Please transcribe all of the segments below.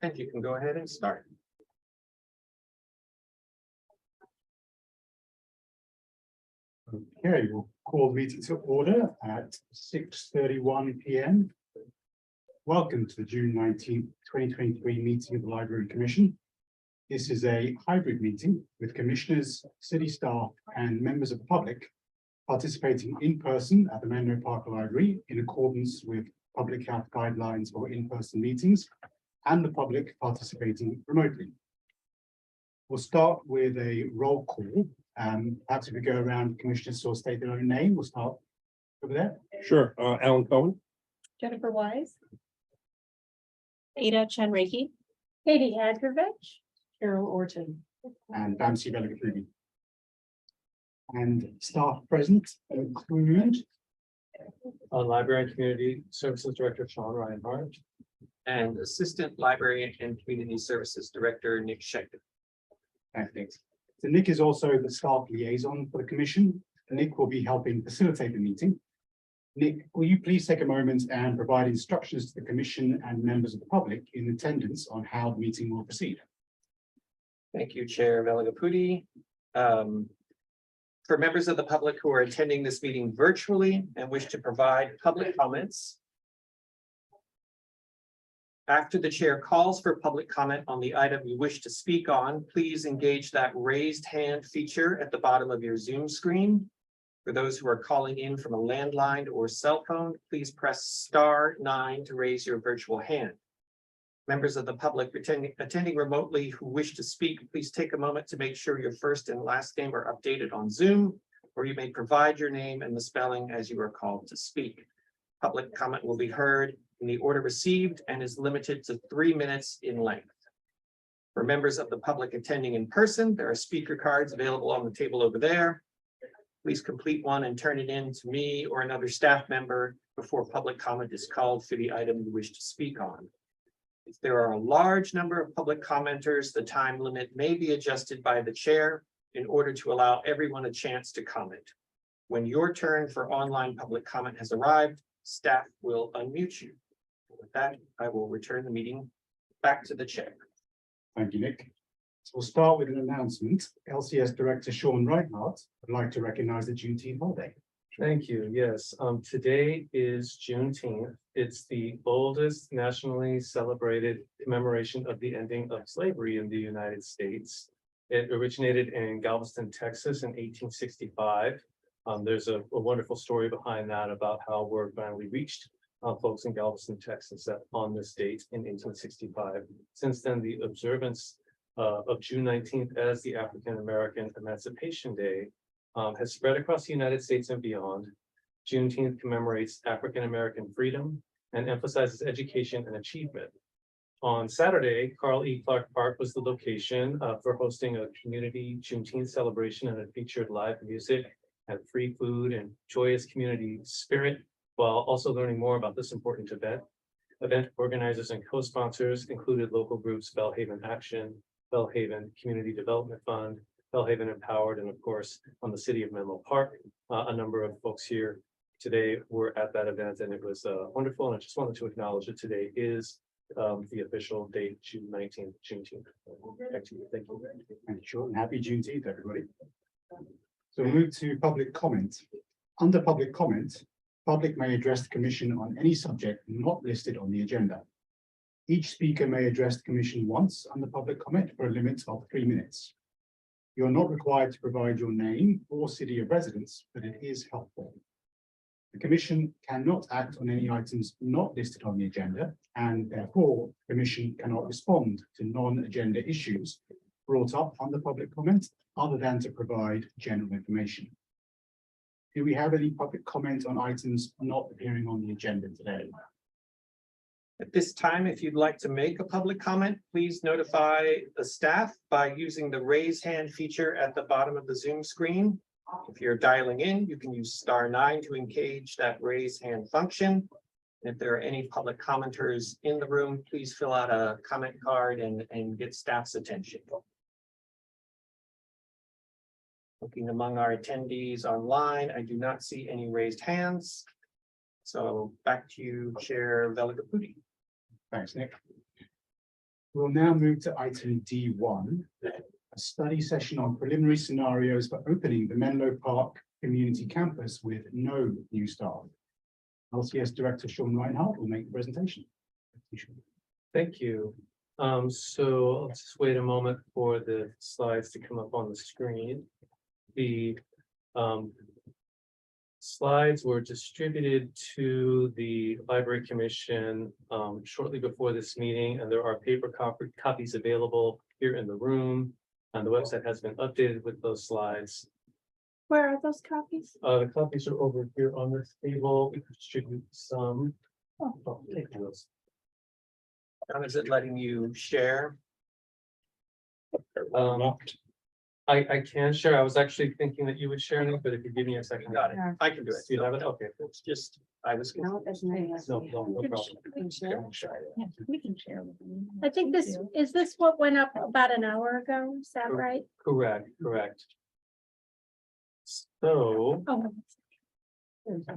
And you can go ahead and start. Okay, we'll call the meeting to order at 6:31 p.m. Welcome to the June 19th, 2023 meeting of the Library Commission. This is a hybrid meeting with commissioners, city staff, and members of the public participating in person at the Menlo Park Library in accordance with public health guidelines for in-person meetings and the public participating remotely. We'll start with a roll call. Perhaps if we go around, commissioners will state their own name. We'll start over there. Sure. Alan Cohen. Jennifer Wise, Ada Chenreiki. Katie Hadrovich, Carol Orton. And Bamsi Velagapudi. And staff present include Library and Community Services Director Sean Reinhardt. And Assistant Library and Community Services Director, Nick Schechter. Thanks. So Nick is also the staff liaison for the commission. Nick will be helping facilitate the meeting. Nick, will you please take a moment and provide instructions to the commission and members of the public in attendance on how the meeting will proceed? Thank you, Chair Velagapudi. For members of the public who are attending this meeting virtually and wish to provide public comments, after the chair calls for public comment on the item you wish to speak on, please engage that raised hand feature at the bottom of your Zoom screen. For those who are calling in from a landline or cell phone, please press *9 to raise your virtual hand. Members of the public attending remotely who wish to speak, please take a moment to make sure your first and last name are updated on Zoom, or you may provide your name and the spelling as you are called to speak. Public comment will be heard in the order received and is limited to 3 minutes in length. For members of the public attending in person, there are speaker cards available on the table over there. Please complete one and turn it in to me or another staff member before public comment is called for the item you wish to speak on. If there are a large number of public commenters, the time limit may be adjusted by the chair in order to allow everyone a chance to comment. When your turn for online public comment has arrived, staff will unmute you. With that, I will return the meeting back to the chair. Thank you, Nick. So we'll start with an announcement. LCS Director Sean Reinhardt would like to recognize the Juneteenth holiday. Thank you. Yes, today is Juneteenth. It's the oldest nationally celebrated commemoration of the ending of slavery in the United States. It originated in Galveston, Texas in 1865. There's a wonderful story behind that about how word finally reached folks in Galveston, Texas on this date in 1865. Since then, the observance of June 19th as the African American Emancipation Day has spread across the United States and beyond. Juneteenth commemorates African American freedom and emphasizes education and achievement. On Saturday, Carl E. Clark Park was the location for hosting a community Juneteenth celebration, and it featured live music and free food and joyous community spirit, while also learning more about this important event. Event organizers and co-sponsors included local groups Bellhaven Action, Bellhaven Community Development Fund, Bellhaven Empowered, and of course, on the city of Menlo Park. A number of folks here today were at that event, and it was wonderful. And I just wanted to acknowledge that today is the official date, June 19th, Juneteenth. Back to you. Thank you. Thank you, Sean. Happy Juneteenth, everybody. So we'll move to public comment. Under public comment, public may address the commission on any subject not listed on the agenda. Each speaker may address the commission once under public comment for a limit of 3 minutes. You are not required to provide your name or city of residence, but it is helpful. The commission cannot act on any items not listed on the agenda, and therefore the commission cannot respond to non-agenda issues brought up under public comment other than to provide general information. Do we have any public comment on items not appearing on the agenda today? At this time, if you'd like to make a public comment, please notify the staff by using the raise hand feature at the bottom of the Zoom screen. If you're dialing in, you can use *9 to engage that raise hand function. If there are any public commenters in the room, please fill out a comment card and get staff's attention. Looking among our attendees online, I do not see any raised hands. So back to you, Chair Velagapudi. Thanks, Nick. We'll now move to item D1, a study session on preliminary scenarios for opening the Menlo Park Community Campus with no new staff. LCS Director Sean Reinhardt will make the presentation. Thank you. So I'll just wait a moment for the slides to come up on the screen. The slides were distributed to the Library Commission shortly before this meeting, and there are paper copies available here in the room. And the website has been updated with those slides. Where are those copies? The copies are over here on this table. We could distribute some. Oh, take those. How is it letting you share? I can share. I was actually thinking that you would share it, but if you give me a second. Got it. I can do it. Do you have it? Okay. It's just, I was. No, no problem. We can share. We can share. I think is this what went up about an hour ago? Is that right? Correct. So Oh,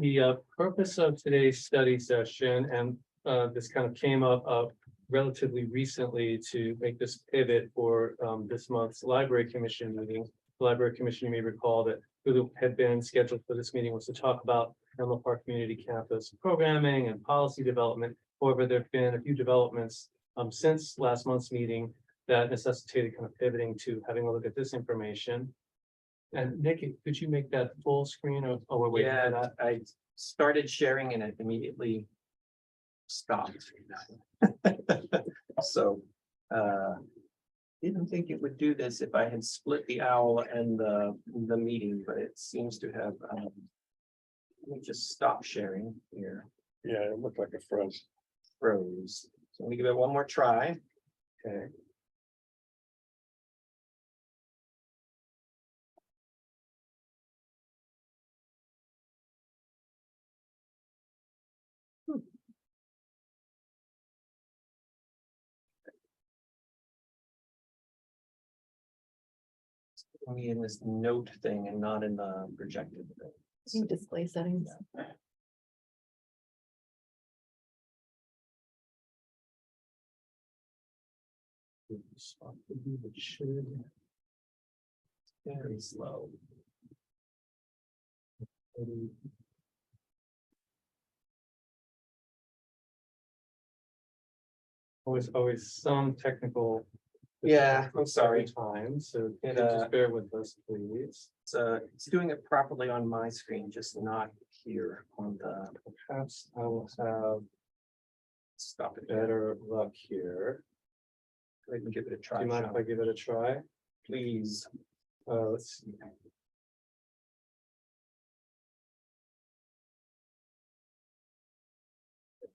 the purpose of today's study session, and this kind of came up relatively recently to make this pivot for this month's Library Commission meeting. The Library Commission, you may recall that who had been scheduled for this meeting was to talk about Menlo Park Community Campus programming and policy development. However, there have been a few developments since last month's meeting that necessitated kind of pivoting to having a look at this information. And Nick, could you make that full screen or we're waiting for Yeah, that? I started sharing and it immediately stopped. So, didn't think it would do this if I had split the owl and the meeting, but it seems to have, let me just stop sharing here. Yeah, it looked like a froze. Froze. So let me give it one more try. Okay. Only in this note thing and not in the projected thing. display settings. Very slow. Always some technical. Yeah, I'm sorry. Time, so It, just bear with us, please. It's doing it properly on my screen, just not here on the, Perhaps I will have stop it. better luck here. I can give it a Do try. you mind if I Sean. give it a try? Please. Let's see.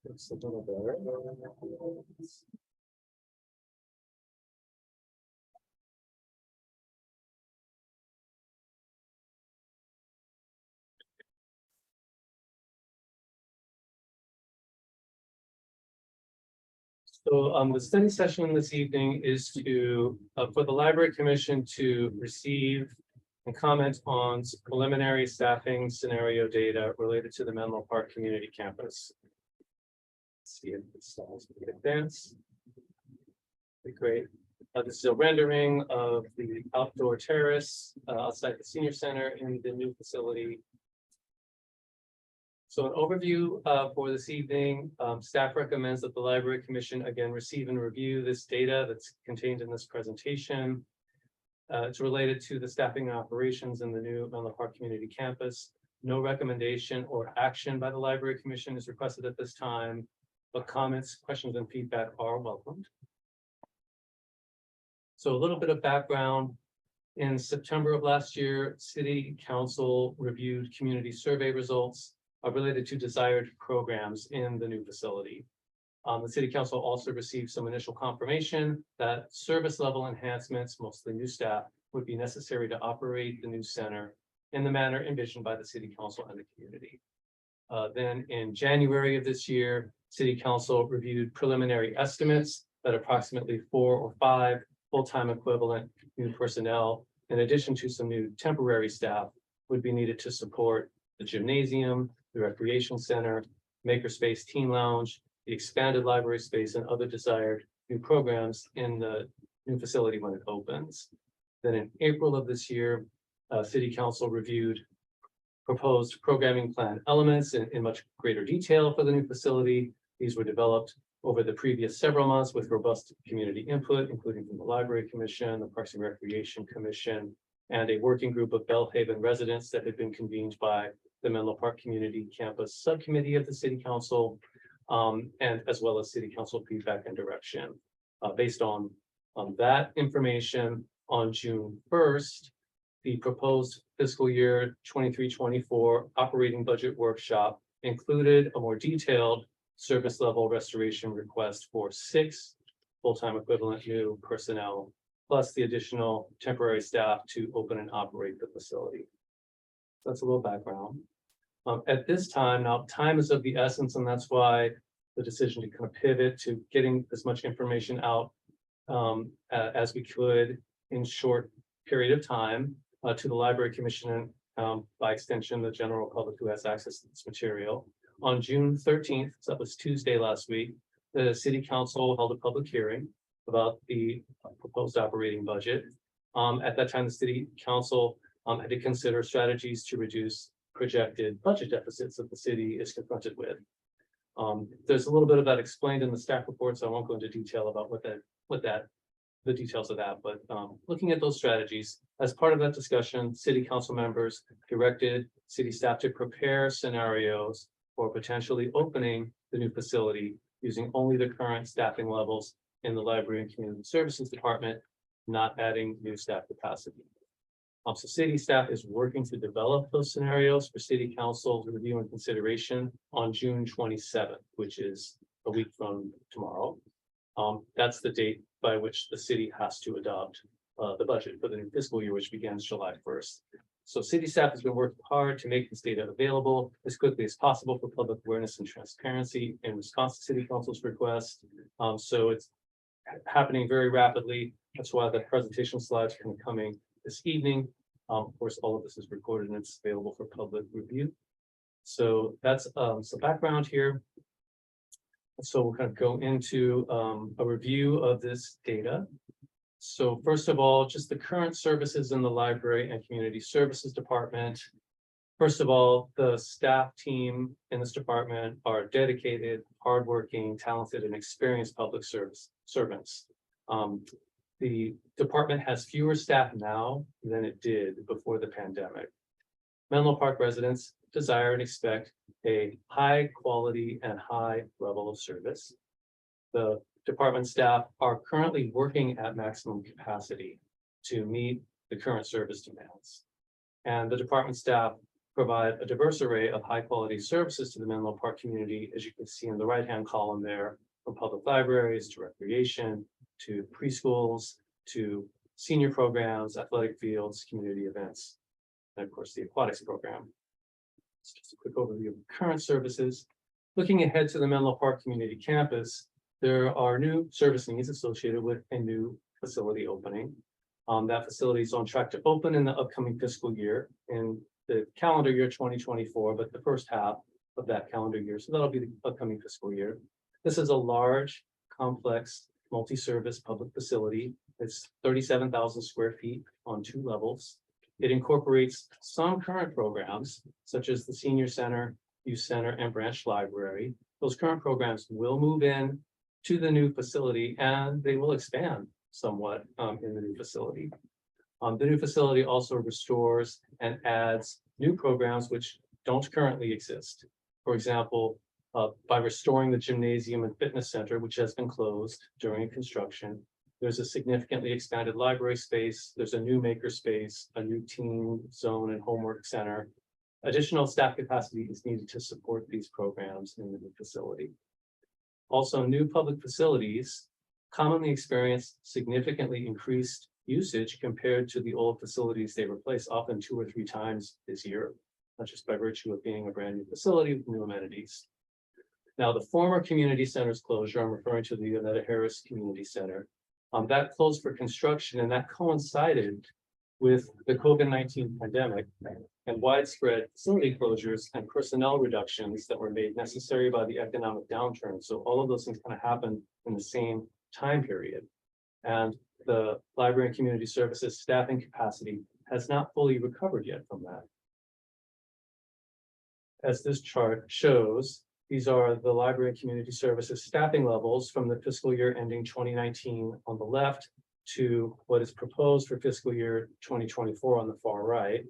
It's a little better. So the study session this evening is to, for the Library Commission to receive and comment on preliminary staffing scenario data related to the Menlo Park Community Campus. Let's see if this slides can advance. Great. This is a rendering of the outdoor terrace outside the senior center in the new facility. So an overview for this evening, staff recommends that the Library Commission again receive and review this data that's contained in this presentation. It's related to the staffing and operations in the new Menlo Park Community Campus. No recommendation or action by the Library Commission is requested at this time, but comments, questions, and feedback are welcomed. So a little bit of background. In September of last year, City Council reviewed community survey results related to desired programs in the new facility. The City Council also received some initial confirmation that service level enhancements, mostly new staff, would be necessary to operate the new center in the manner envisioned by the City Council and the community. Then in January of this year, City Council reviewed preliminary estimates that approximately 4 or 5 full-time equivalent new personnel, in addition to some new temporary staff, would be needed to support the gymnasium, the recreation center, makerspace teen lounge, the expanded library space, and other desired new programs in the new facility when it opens. Then in April of this year, City Council reviewed proposed programming plan elements in much greater detail for the new facility. These were developed over the previous several months with robust community input, including from the Library Commission, the Parks and Recreation Commission, and a working group of Bellhaven residents that had been convened by the Menlo Park Community Campus Subcommittee of the City Council, and as well as City Council feedback and direction. Based on that information, on June 1st, the proposed fiscal year 23-24 operating budget workshop included a more detailed service level restoration request for 6 full-time equivalent new personnel, plus the additional temporary staff to open and operate the facility. That's a little background. At this time, now time is of the essence, and that's why the decision to kind of pivot to getting as much information out as we could in short period of time to the Library Commission and by extension, the general public who has access to this material. On June 13th, so that was Tuesday last week, the City Council held a public hearing about the proposed operating budget. At that time, the City Council had to consider strategies to reduce projected budget deficits that the city is confronted with. There's a little bit of that explained in the staff report, so I won't go into detail about the details of that, but looking at those strategies, as part of that discussion, City Council members directed city staff to prepare scenarios for potentially opening the new facility using only the current staffing levels in the Library and Community Services Department, not adding new staff capacity. So city staff is working to develop those scenarios for City Council's review and consideration on June 27th, which is a week from tomorrow. That's the date by which the city has to adopt the budget for the new fiscal year, which begins July 1st. So city staff has been working hard to make this data available as quickly as possible for public awareness and transparency in response to City Council's request. So it's happening very rapidly. That's why the presentation slides are coming this evening. Of course, all of this is recorded and it's available for public review. So that's some background here. So we'll kind of go into a review of this data. So first of all, just the current services in the Library and Community Services Department. First of all, the staff team in this department are dedicated, hardworking, talented, and experienced public service servants. The department has fewer staff now than it did before the pandemic. Menlo Park residents desire and expect a high quality and high level of service. The department staff are currently working at maximum capacity to meet the current service demands. And the department staff provide a diverse array of high quality services to the Menlo Park community, as you can see in the right-hand column there, from public libraries to recreation, to preschools, to senior programs, athletic fields, community events, and of course the aquatics program. It's just a quick overview of current services. Looking ahead to the Menlo Park Community Campus, there are new service needs associated with a new facility opening. That facility is on track to open in the upcoming fiscal year in the calendar year 2024, but the first half of that calendar year. So that'll be the upcoming fiscal year. This is a large, complex, multi-service public facility. It's 37,000 square feet on 2 levels. It incorporates some current programs, such as the Senior Center, Youth Center, and Branch Library. Those current programs will move in to the new facility and they will expand somewhat in the new facility. The new facility also restores and adds new programs which don't currently exist. For example, by restoring the gymnasium and fitness center, which has been closed during construction, there's a significantly expanded library space. There's a new maker space, a new teen zone and homework center. Additional staff capacity is needed to support these programs in the new facility. Also, new public facilities commonly experience significantly increased usage compared to the old facilities they replace, often 2 or 3 times this year, not just by virtue of being a brand new facility with new amenities. Now, the former community center's closure, I'm referring to the Yonetta Harris Community Center, that closed for construction, and that coincided with the COVID-19 pandemic and widespread facility closures and personnel reductions that were made necessary by the economic downturn. So all of those things kind of happened in the same time period. And the library and community services staffing capacity has not fully recovered yet from that. As this chart shows, these are the library and community services staffing levels from the fiscal year ending 2019 on the left to what is proposed for fiscal year 2024 on the far right.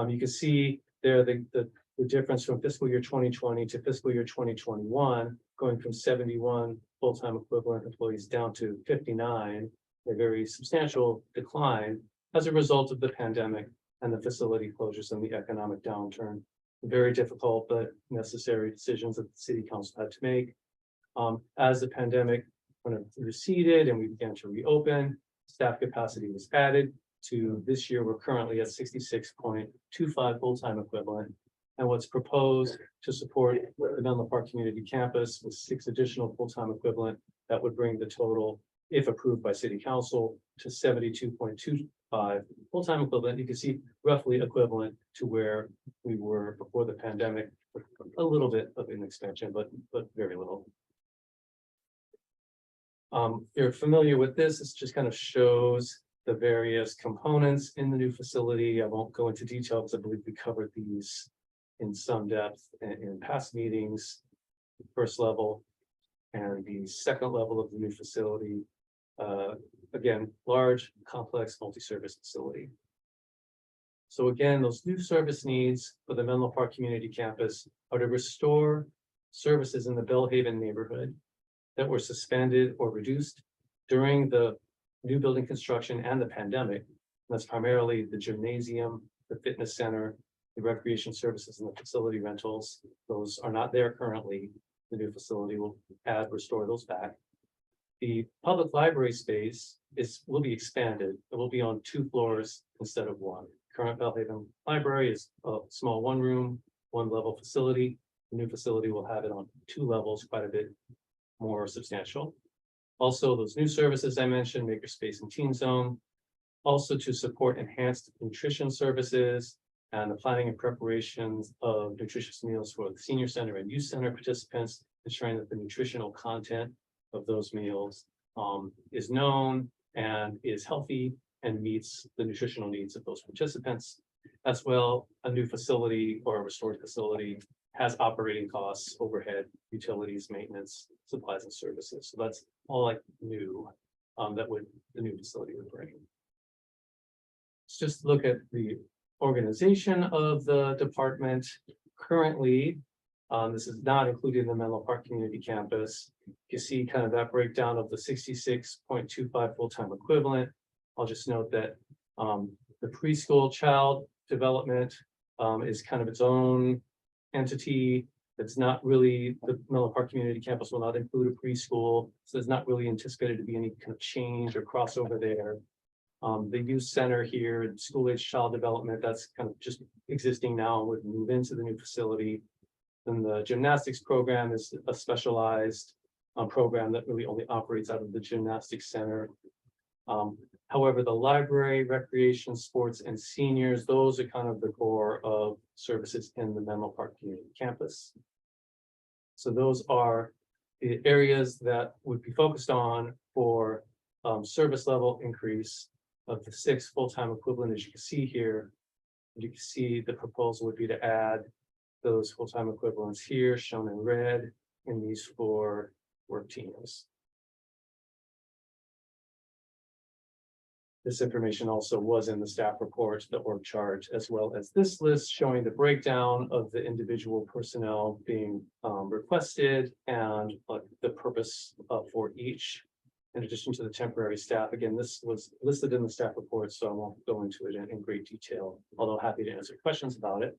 You can see there the difference from fiscal year 2020 to fiscal year 2021, going from 71 full-time equivalent employees down to 59, a very substantial decline as a result of the pandemic and the facility closures and the economic downturn. Very difficult but necessary decisions that the city council had to make. As the pandemic kind of receded and we began to reopen, staff capacity was added to this year. We're currently at 66.25 full-time equivalent. And what's proposed to support the Menlo Park Community Campus with 6 additional full-time equivalent, that would bring the total, if approved by City Council, to 72.25 full-time equivalent. You can see roughly equivalent to where we were before the pandemic, with a little bit of an expansion, but very little. You're familiar with this. This just kind of shows the various components in the new facility. I won't go into detail because I believe we covered these in some depth in past meetings. The first level and the second level of the new facility. Again, large, complex, multi-service facility. So again, those new service needs for the Menlo Park Community Campus are to restore services in the Bellhaven neighborhood that were suspended or reduced during the new building construction and the pandemic. That's primarily the gymnasium, the fitness center, the recreation services and the facility rentals. Those are not there currently. The new facility will restore those back. The public library space will be expanded. It will be on 2 floors instead of 1. Current Bellhaven Library is a small 1-room, 1-level facility. The new facility will have it on 2 levels, quite a bit more substantial. Also, those new services I mentioned, Makerspace and Teen Zone, also to support enhanced nutrition services and the planning and preparations of nutritious meals for the senior center and youth center participants, ensuring that the nutritional content of those meals is known and is healthy and meets the nutritional needs of those participants. As well, a new facility or a restored facility has operating costs, overhead, utilities, maintenance, supplies and services. So that's all like new that the new facility would bring. Let's just look at the organization of the department. Currently, this is not included in the Menlo Park Community Campus. You see kind of that breakdown of the 66.25 full-time equivalent. I'll just note that the preschool child development is kind of its own entity. It's not really, the Menlo Park Community Campus will not include a preschool, so there's not really anticipated to be any kind of change or crossover there. The youth center here, school-age child development, that's kind of just existing now and would move into the new facility. Then the gymnastics program is a specialized program that really only operates out of the gymnastics center. However, the library, recreation, sports, and seniors, those are kind of the core of services in the Menlo Park Community Campus. So those are the areas that would be focused on for service level increase of the 6 full-time equivalent, as you can see here. You can see the proposal would be to add those full-time equivalents here, shown in red, in these 4 work teams. This information also was in the staff report, the org chart, as well as this list showing the breakdown of the individual personnel being requested and the purpose for each, in addition to the temporary staff. Again, this was listed in the staff report, so I won't go into it in great detail, although happy to answer questions about it.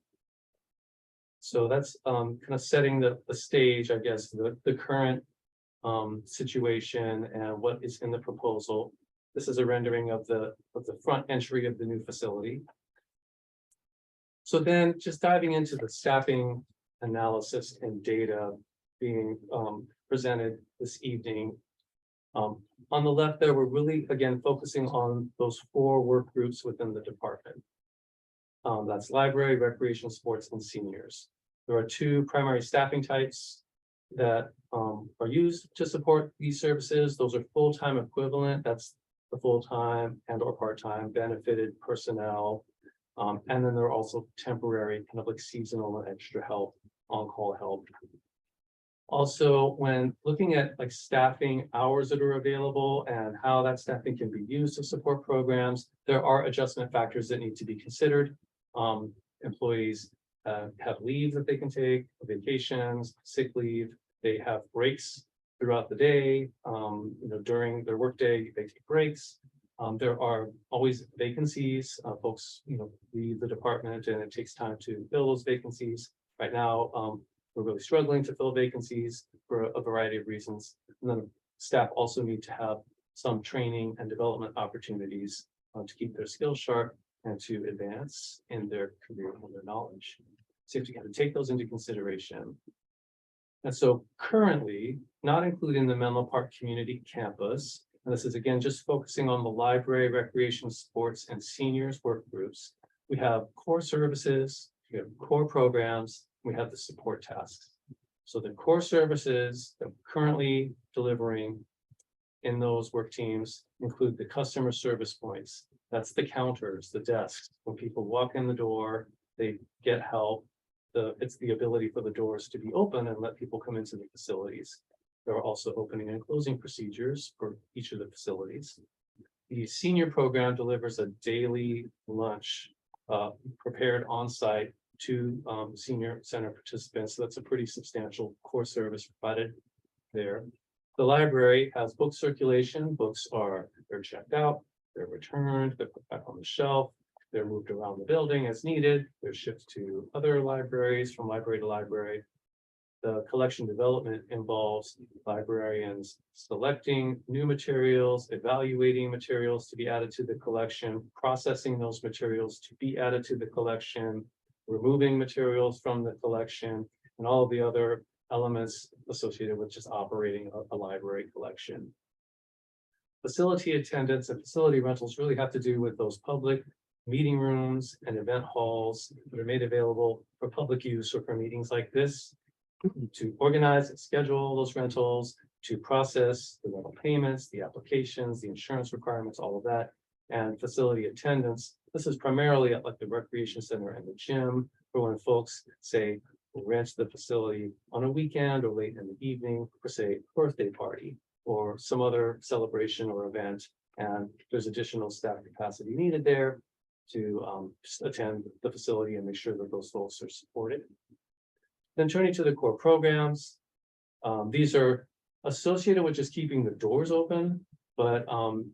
So that's kind of setting the stage, I guess, the current situation and what is in the proposal. This is a rendering of the front entry of the new facility. So then just diving into the staffing analysis and data being presented this evening. On the left there, we're really, again, focusing on those 4 work groups within the department. That's library, recreation, sports, and seniors. There are 2 primary staffing types. that are used to support these services. Those are full-time equivalent. That's the full-time and or part-time benefited personnel. And then there are also temporary, kind of like seasonal and extra help, on-call help. Also, when looking at like staffing hours that are available and how that staffing can be used to support programs, there are adjustment factors that need to be considered. Employees have leave that they can take, vacations, sick leave. They have breaks throughout the day. During their workday, they take breaks. There are always vacancies. Folks, leave the department and it takes time to fill those vacancies. Right now, we're really struggling to fill vacancies for a variety of reasons. And then staff also need to have some training and development opportunities to keep their skills sharp and to advance in their career and their knowledge. So you have to kind of take those into consideration. And so currently, not including the Menlo Park Community Campus, and this is again just focusing on the library, recreation, sports, and seniors work groups. We have core services, we have core programs, we have the support tasks. So the core services that we're currently delivering in those work teams include the customer service points. That's the counters, the desks. When people walk in the door, they get help. It's the ability for the doors to be open and let people come into the facilities. There are also opening and closing procedures for each of the facilities. The senior program delivers a daily lunch prepared on site to senior center participants. So that's a pretty substantial core service provided there. The library has book circulation. Books they're checked out, they're returned, they're put back on the shelf, they're moved around the building as needed, they're shipped to other libraries from library to library. The collection development involves librarians selecting new materials, evaluating materials to be added to the collection, processing those materials to be added to the collection, removing materials from the collection, and all of the other elements associated with just operating a library collection. Facility attendance and facility rentals really have to do with those public meeting rooms and event halls that are made available for public use or for meetings like this, to organize and schedule those rentals, to process the rental payments, the applications, the insurance requirements, all of that. And facility attendance, this is primarily at like the recreation center and the gym, for when folks say rent the facility on a weekend or late in the evening for say birthday party or some other celebration or event. And there's additional staff capacity needed there to attend the facility and make sure that those folks are supported. Then turning to the core programs, these are associated with just keeping the doors open, but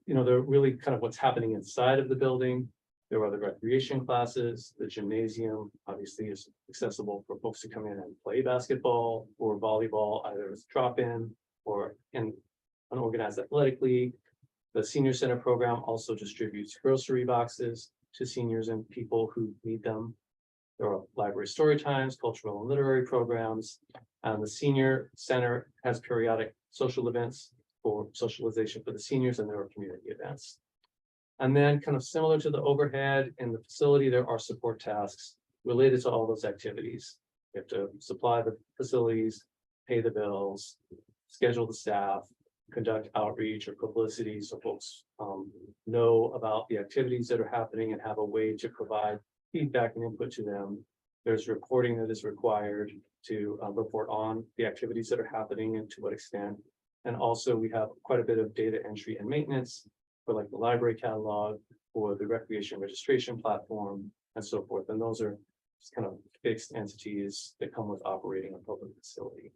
they're really kind of what's happening inside of the building. There are the recreation classes, the gymnasium obviously is accessible for folks to come in and play basketball or volleyball, either as drop-in or in an organized athletic league. The senior center program also distributes grocery boxes to seniors and people who need them. There are library story times, cultural and literary programs, and the senior center has periodic social events for socialization for the seniors, and there are community events. And then kind of similar to the overhead in the facility, there are support tasks related to all those activities. You have to supply the facilities, pay the bills, schedule the staff, conduct outreach or publicity so folks know about the activities that are happening and have a way to provide feedback and input to them. There's reporting that is required to report on the activities that are happening and to what extent. And also we have quite a bit of data entry and maintenance for like the library catalog or the recreation registration platform and so forth. And those are just kind of fixed entities that come with operating a public facility.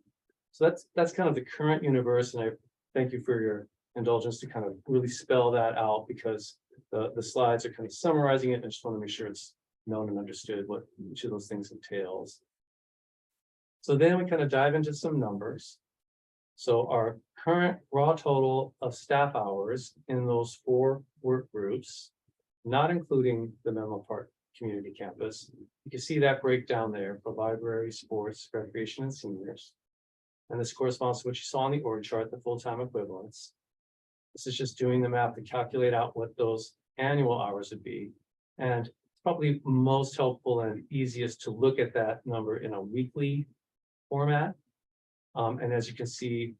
So that's kind of the current universe. And I thank you for your indulgence to kind of really spell that out, because the slides are kind of summarizing it. I just want to make sure it's known and understood what each of those things entails. So then we kind of dive into some numbers. So our current raw total of staff hours in those 4 work groups, not including the Menlo Park Community Campus, you can see that breakdown there for library, sports, recreation, and seniors. And this corresponds to what you saw on the org chart, the full-time equivalents. This is just doing the math to calculate out what those annual hours would be. And it's probably most helpful and easiest to look at that number in a weekly format. And as you can see,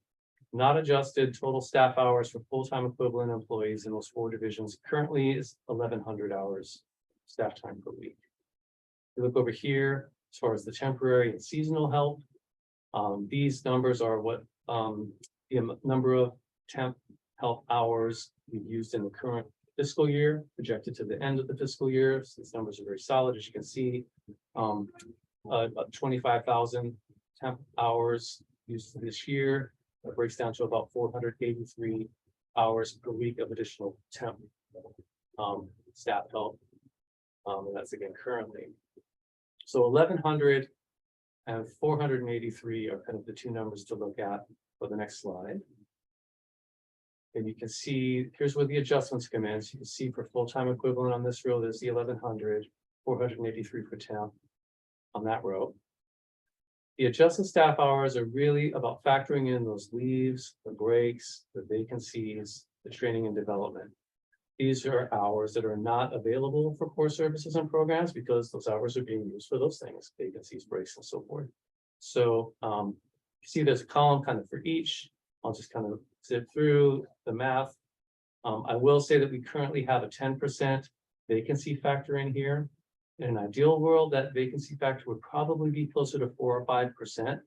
not adjusted total staff hours for full-time equivalent employees in those 4 divisions currently is 1,100 hours staff time per week. You look over here, as far as the temporary and seasonal help. These numbers are what the number of temp help hours we've used in the current fiscal year, projected to the end of the fiscal year. So these numbers are very solid, as you can see. About 25,000 temp hours used this year. That breaks down to about 483 hours per week of additional temp staff help. And that's again currently. So 1,100 and 483 are kind of the 2 numbers to look at for the next slide. And you can see, here's where the adjustments come in. So you can see for full-time equivalent on this row, there's the 1,100, 483 for temp on that row. The adjusted staff hours are really about factoring in those leaves, the breaks, the vacancies, the training and development. These are hours that are not available for core services and programs because those hours are being used for those things, vacancies, breaks, and so forth. So you see there's a column kind of for each. I'll just kind of zip through the math. I will say that we currently have a 10% vacancy factor in here. In an ideal world, that vacancy factor would probably be closer to 4 or 5%.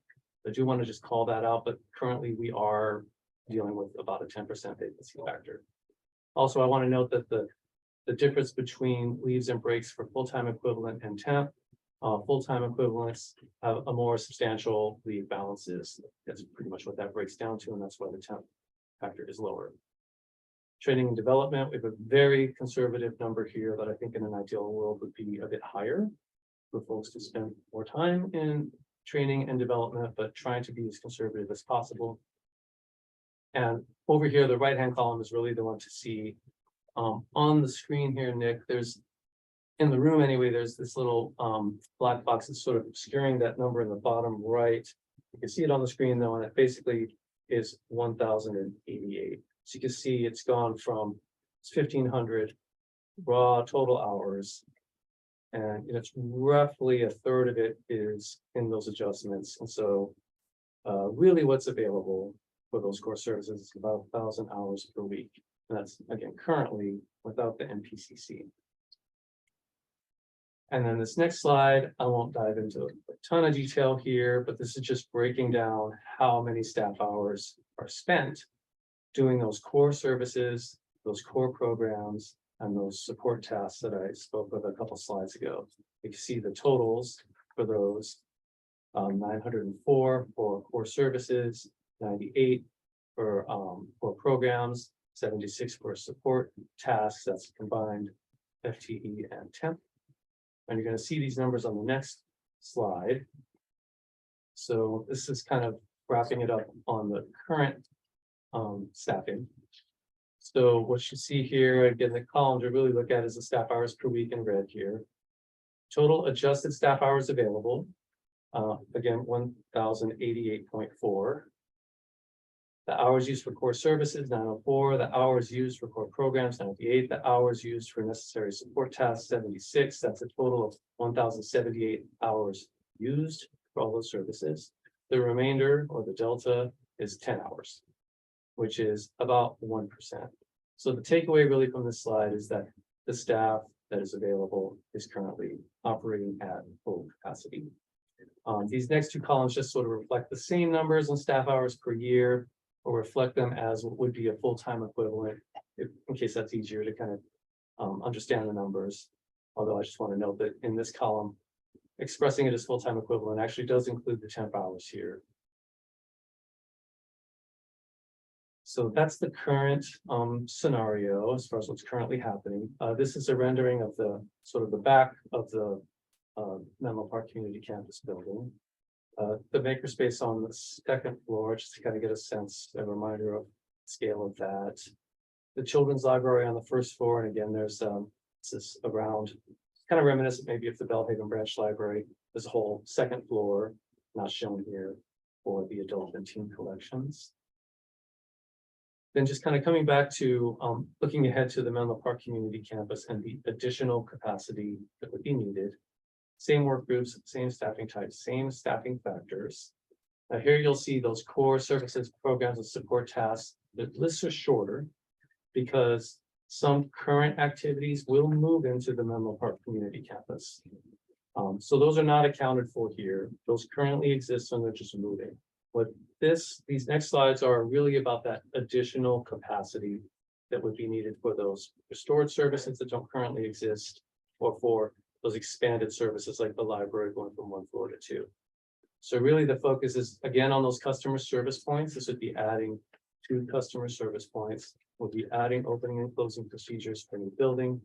I do want to just call that out, but currently we are dealing with about a 10% vacancy factor. Also, I want to note that the difference between leaves and breaks for full-time equivalent and temp, full-time equivalents have a more substantial leave balances. That's pretty much what that breaks down to, and that's why the temp factor is lower. Training and development, we have a very conservative number here that I think in an ideal world would be a bit higher for folks to spend more time in training and development, but trying to be as conservative as possible. And over here, the right-hand column is really the one to see. On the screen here, Nick, there's, in the room anyway, there's this little black box that's sort of obscuring that number in the bottom right. You can see it on the screen though, and it basically is 1,088. So you can see it's gone from 1,500 raw total hours. And it's roughly a third of it is in those adjustments. And so really what's available for those core services is about 1,000 hours per week. And that's again, currently without the NPCC. And then this next slide, I won't dive into a ton of detail here, but this is just breaking down how many staff hours are spent doing those core services, those core programs, and those support tasks that I spoke of a couple slides ago. You can see the totals for those, 904 for core services, 98 for programs, 76 for support tasks, that's combined FTE and temp. And you're going to see these numbers on the next slide. So this is kind of wrapping it up on the current staffing. So what you see here, again, the column to really look at is the staff hours per week in red here. Total adjusted staff hours available, again, 1,088.4. The hours used for core services, 904. The hours used for core programs, 98. The hours used for necessary support tasks, 76. That's a total of 1,078 hours used for all those services. The remainder, or the delta, is 10 hours, which is about 1%. So the takeaway really from this slide is that the staff that is available is currently operating at full capacity. These next 2 columns just sort of reflect the same numbers on staff hours per year, or reflect them as what would be a full-time equivalent, in case that's easier to kind of understand the numbers. Although I just want to note that in this column, expressing it as full-time equivalent actually does include the temp hours here. So that's the current scenario as far as what's currently happening. This is a rendering of the sort of the back of the Menlo Park Community Campus building. The makerspace on the 2nd floor, just to kind of get a sense, a reminder of the scale of that. The children's library on the 1st floor, and again, there's this is around, kind of reminiscent maybe of the Bellhaven Branch Library. There's a whole 2nd floor, not shown here, for the adult and teen collections. Then just kind of coming back to looking ahead to the Menlo Park Community Campus and the additional capacity that would be needed. Same work groups, same staffing types, same staffing factors. Now here you'll see those core services, programs and support tasks. The lists are shorter because some current activities will move into the Menlo Park Community Campus. So those are not accounted for here. Those currently exist and they're just moving. What these next slides are really about that additional capacity that would be needed for those restored services that don't currently exist, or for those expanded services like the library going from 1 floor to 2. So really the focus is again on those customer service points. This would be adding 2 customer service points. We'll be adding opening and closing procedures for new building.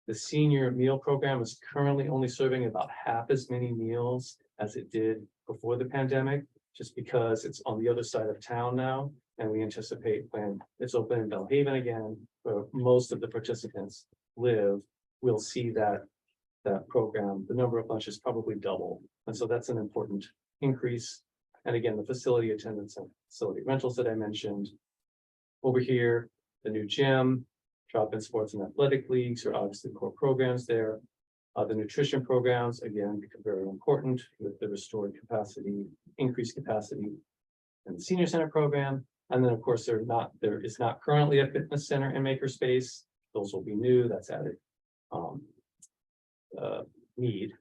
The senior meal program is currently only serving about half as many meals as it did before the pandemic, just because it's on the other side of town now. And we anticipate when it's open in Bellhaven again, where most of the participants live, we'll see that program, the number of lunches probably double. And so that's an important increase. And again, the facility attendance and facility rentals that I mentioned. Over here, the new gym, drop-in sports and athletic leagues are obviously core programs there. The nutrition programs, again, become very important with the restored capacity, increased capacity, and the senior center program. And then, of course, there is not currently a fitness center in Makerspace. Those will be new. That's added need.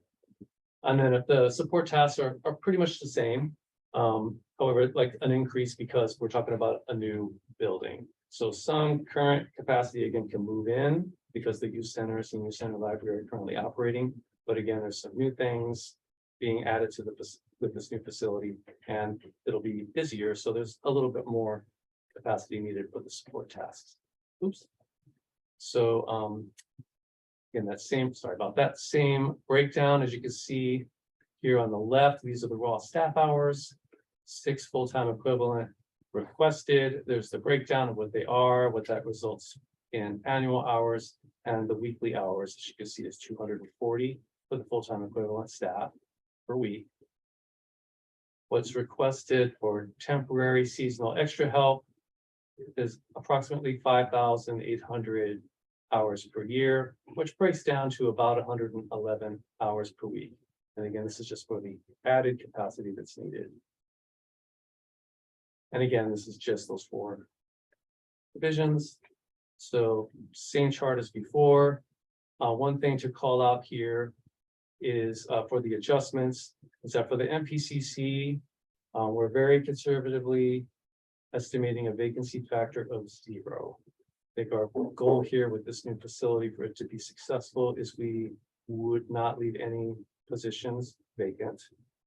And then the support tasks are pretty much the same. However, like an increase because we're talking about a new building. So some current capacity again can move in because the youth center, senior center, library are currently operating. But again, there's some new things being added to with this new facility, and it'll be busier. So there's a little bit more capacity needed for the support tasks. Oops. So again, sorry about that same breakdown, as you can see here on the left, these are the raw staff hours, 6 full-time equivalent requested. There's the breakdown of what they are, what that results in annual hours, and the weekly hours, as you can see, is 240 for the full-time equivalent staff per week. What's requested for temporary seasonal extra help is approximately 5,800 hours per year, which breaks down to about 111 hours per week. And again, this is just for the added capacity that's needed. And again, this is just those 4 divisions. So same chart as before. One thing to call out here is for the adjustments, is that for the MPCC, we're very conservatively estimating a vacancy factor of 0. I think our goal here with this new facility for it to be successful is we would not leave any positions vacant.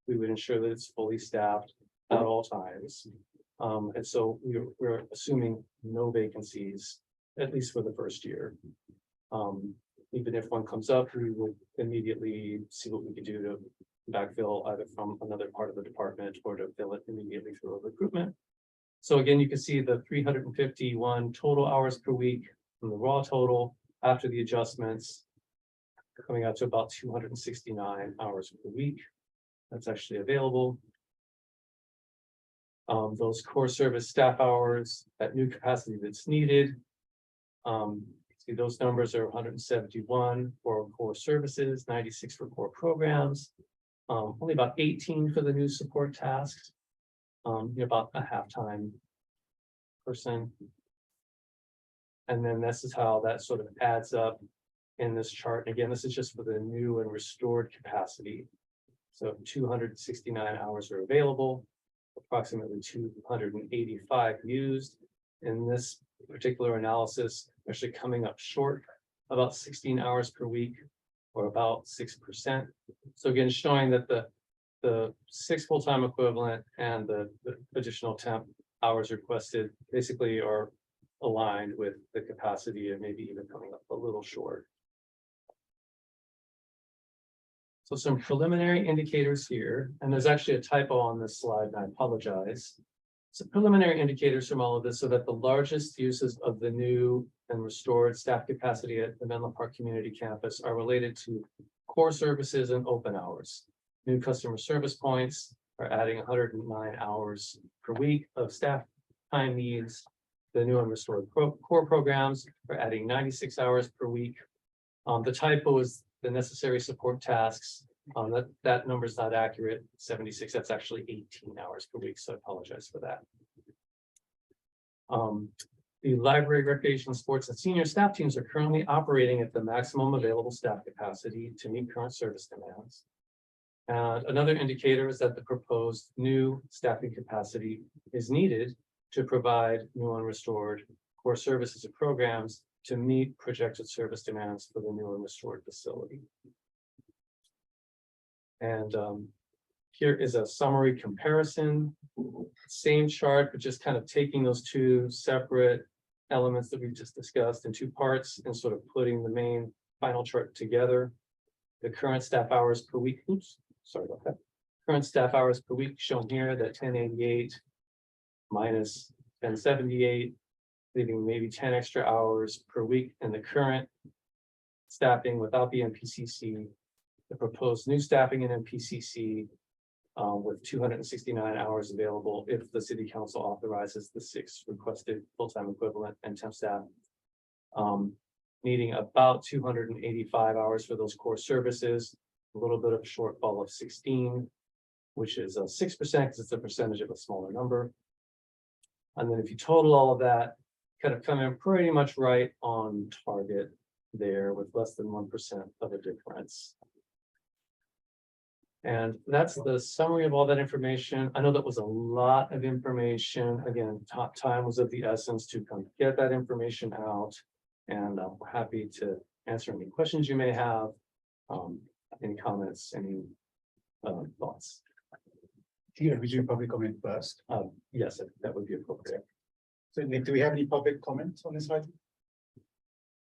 We would ensure that it's fully staffed at all times. And so we're assuming no vacancies, at least for the first year. Even if one comes up, we will immediately see what we can do to backfill either from another part of the department or to fill it immediately through a recruitment. So again, you can see the 351 total hours per week from the raw total after the adjustments, coming out to about 269 hours per week. That's actually available. Those core service staff hours, that new capacity that's needed. See, those numbers are 171 for core services, 96 for core programs, only about 18 for the new support tasks. About a half-time person. And then this is how that sort of adds up in this chart. And again, this is just for the new and restored capacity. So 269 hours are available, approximately 285 used. In this particular analysis, actually coming up short about 16 hours per week, or about 6%. So again, showing that the 6 full-time equivalent and the additional temp hours requested basically are aligned with the capacity and maybe even coming up a little short. So some preliminary indicators here, and there's actually a typo on this slide, and I apologize. So preliminary indicators from all of this, so that the largest uses of the new and restored staff capacity at the Menlo Park Community Campus are related to core services and open hours. New customer service points are adding 109 hours per week of staff time needs. The new and restored core programs are adding 96 hours per week. The typo is the necessary support tasks That number is not accurate, 76, that's actually 18 hours per week, so I apologize for that. The library, recreation, sports, and senior staff teams are currently operating at the maximum available staff capacity to meet current service demands. And another indicator is that the proposed new staffing capacity is needed to provide new and restored core services and programs to meet projected service demands for the new and restored facility. And here is a summary comparison, same chart, but just kind of taking those two separate elements that we've just discussed in two parts and sort of putting the main final chart together. The current staff hours per week, oops, sorry about that. Current staff hours per week shown here, that 1088 minus 1078, leaving maybe 10 extra hours per week in the current staffing without the MPCC. The proposed new staffing in MPCC with 269 hours available if the city council authorizes the 6 requested full-time equivalent and temp staff. Needing about 285 hours for those core services, a little bit of a shortfall of 16, which is 6% because it's a percentage of a smaller number. And then if you total all of that, kind of come in pretty much right on target there with less than 1% of a difference. And that's the summary of all that information. I know that was a lot of information. Again, time was of the essence to come get that information out. And I'm happy to answer any questions you may have, any comments, any thoughts. Do you resume public comment first? Yes, that would be appropriate. So Nick, do we have any public comments on this item?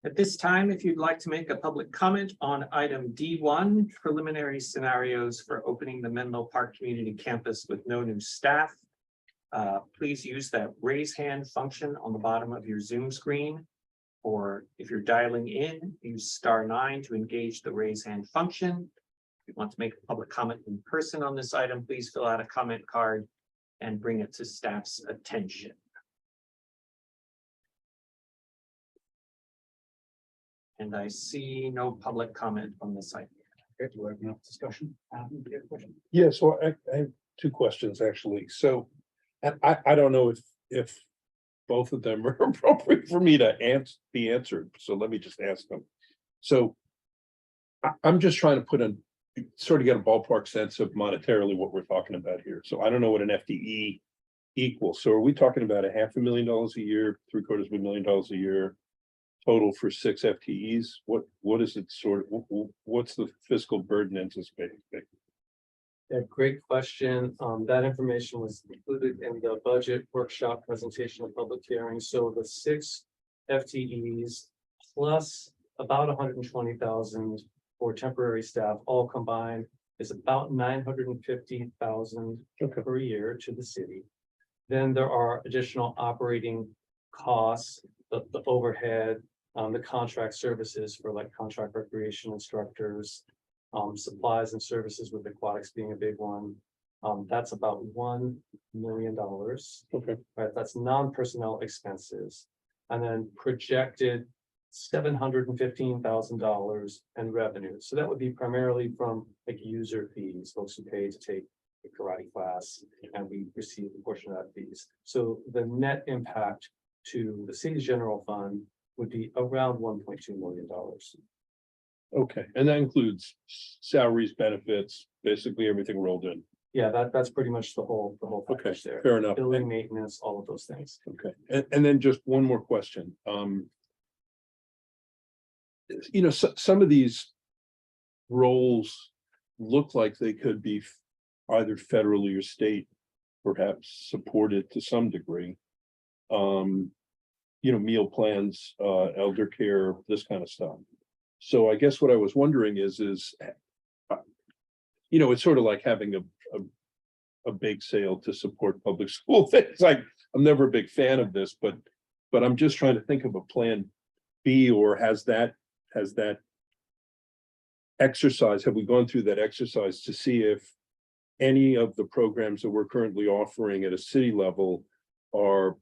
At this time, if you'd like to make a public comment on item D1, preliminary scenarios for opening the Menlo Park Community Campus with no new staff, please use that raise hand function on the bottom of your Zoom screen. Or if you're dialing in, use *9 to engage the raise hand function. If you want to make a public comment in person on this item, please fill out a comment card and bring it to staff's attention. And I see no public comment on this item. Okay, we'll open up discussion. Do you have a question? Yeah, so I have two questions, actually. So, and I don't know if both of them are appropriate for me to be answered, so let me just ask them. So I'm just trying to sort of get a ballpark sense of monetarily what we're talking about here. So I don't know what an FTE equals. So are we talking about $500,000 a year, $750,000 a year? Total for 6 FTEs, what is it sort of, what's the fiscal burden anticipated? Yeah, great question. That information was included in the budget workshop presentation of public hearing. So the 6 FTEs plus about 120,000 for temporary staff, all combined, is about 950,000 per year to the city. Then there are additional operating costs, the overhead, the contract services for like contract recreation instructors, supplies and services with aquatics being a big one. That's about $1 million. Okay. Right, that's non-personnel expenses. And then projected $715,000 in revenue. So that would be primarily from like user fees, folks who pay to take a karate class, and we receive a portion of that fees. So the net impact to the city's general fund would be around $1.2 million. Okay, and that includes salaries, benefits, basically everything rolled in. Yeah, that's pretty much the whole Okay, package there. fair enough. Building maintenance, all of those things. Okay, and then just one more question. You know, some of these roles look like they could be either federally or state, perhaps supported to some degree. You know, meal plans, elder care, this kind of stuff. So I guess what I was wondering is, you know, it's sort of like having a bake sale to support public school things. Like, I'm never a big fan of this, but I'm just trying to think of a plan B, or has that exercise, have we gone through that exercise to see if any of the programs that we're currently offering at a city level are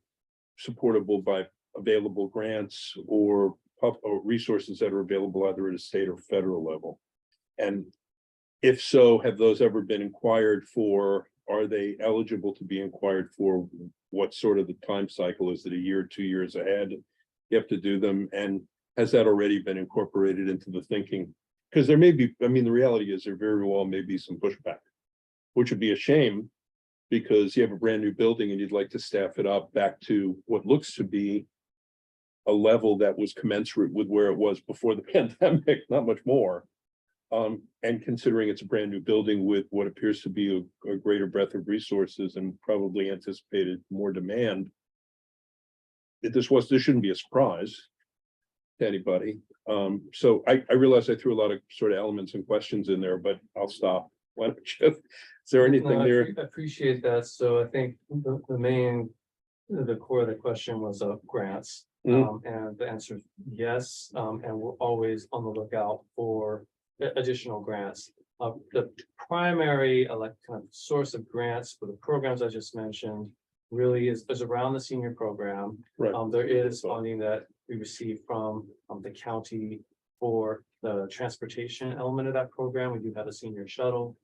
supportable by available grants or resources that are available either at a state or federal level? And If so, have those ever been inquired for? Are they eligible to be inquired for? What sort of the time cycle? Is it a year, 2 years ahead? You have to do them, and has that already been incorporated into the thinking? Because there may be, I mean, the reality is there very well may be some pushback, which would be a shame because you have a brand new building and you'd like to staff it up back to what looks to be a level that was commensurate with where it was before the pandemic, not much more. And considering it's a brand new building with what appears to be a greater breadth of resources and probably anticipated more demand. This shouldn't be a surprise to anybody. So I realize I threw a lot of sort of elements and questions in there, but I'll stop. Why don't you, is there anything No, there? I appreciate that. So I think the core of the question was grants. Mhm. And the answer is yes, and we're always on the lookout for additional grants. The primary kind of source of grants for the programs I just mentioned really is around the senior program. Right. There is funding that we receive from the county for the transportation element of that program. We do have a senior shuttle.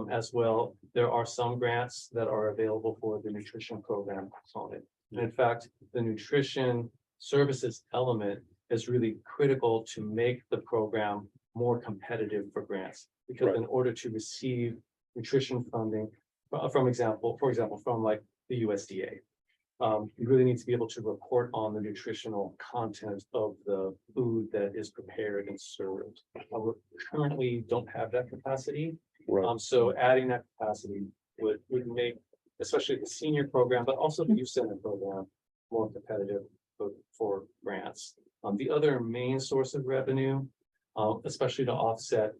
As well, there are some grants that are available for the nutrition program component. And in fact, the nutrition services element is really critical to make the program more competitive for grants. Because Right. in order to receive nutrition funding, for example, from like the USDA, you really need to be able to report on the nutritional content of the food that is prepared and served. We currently don't have that capacity. Right. So adding that capacity would make, especially the senior program, but also the youth center program, more competitive for grants. The other main source of revenue, especially to offset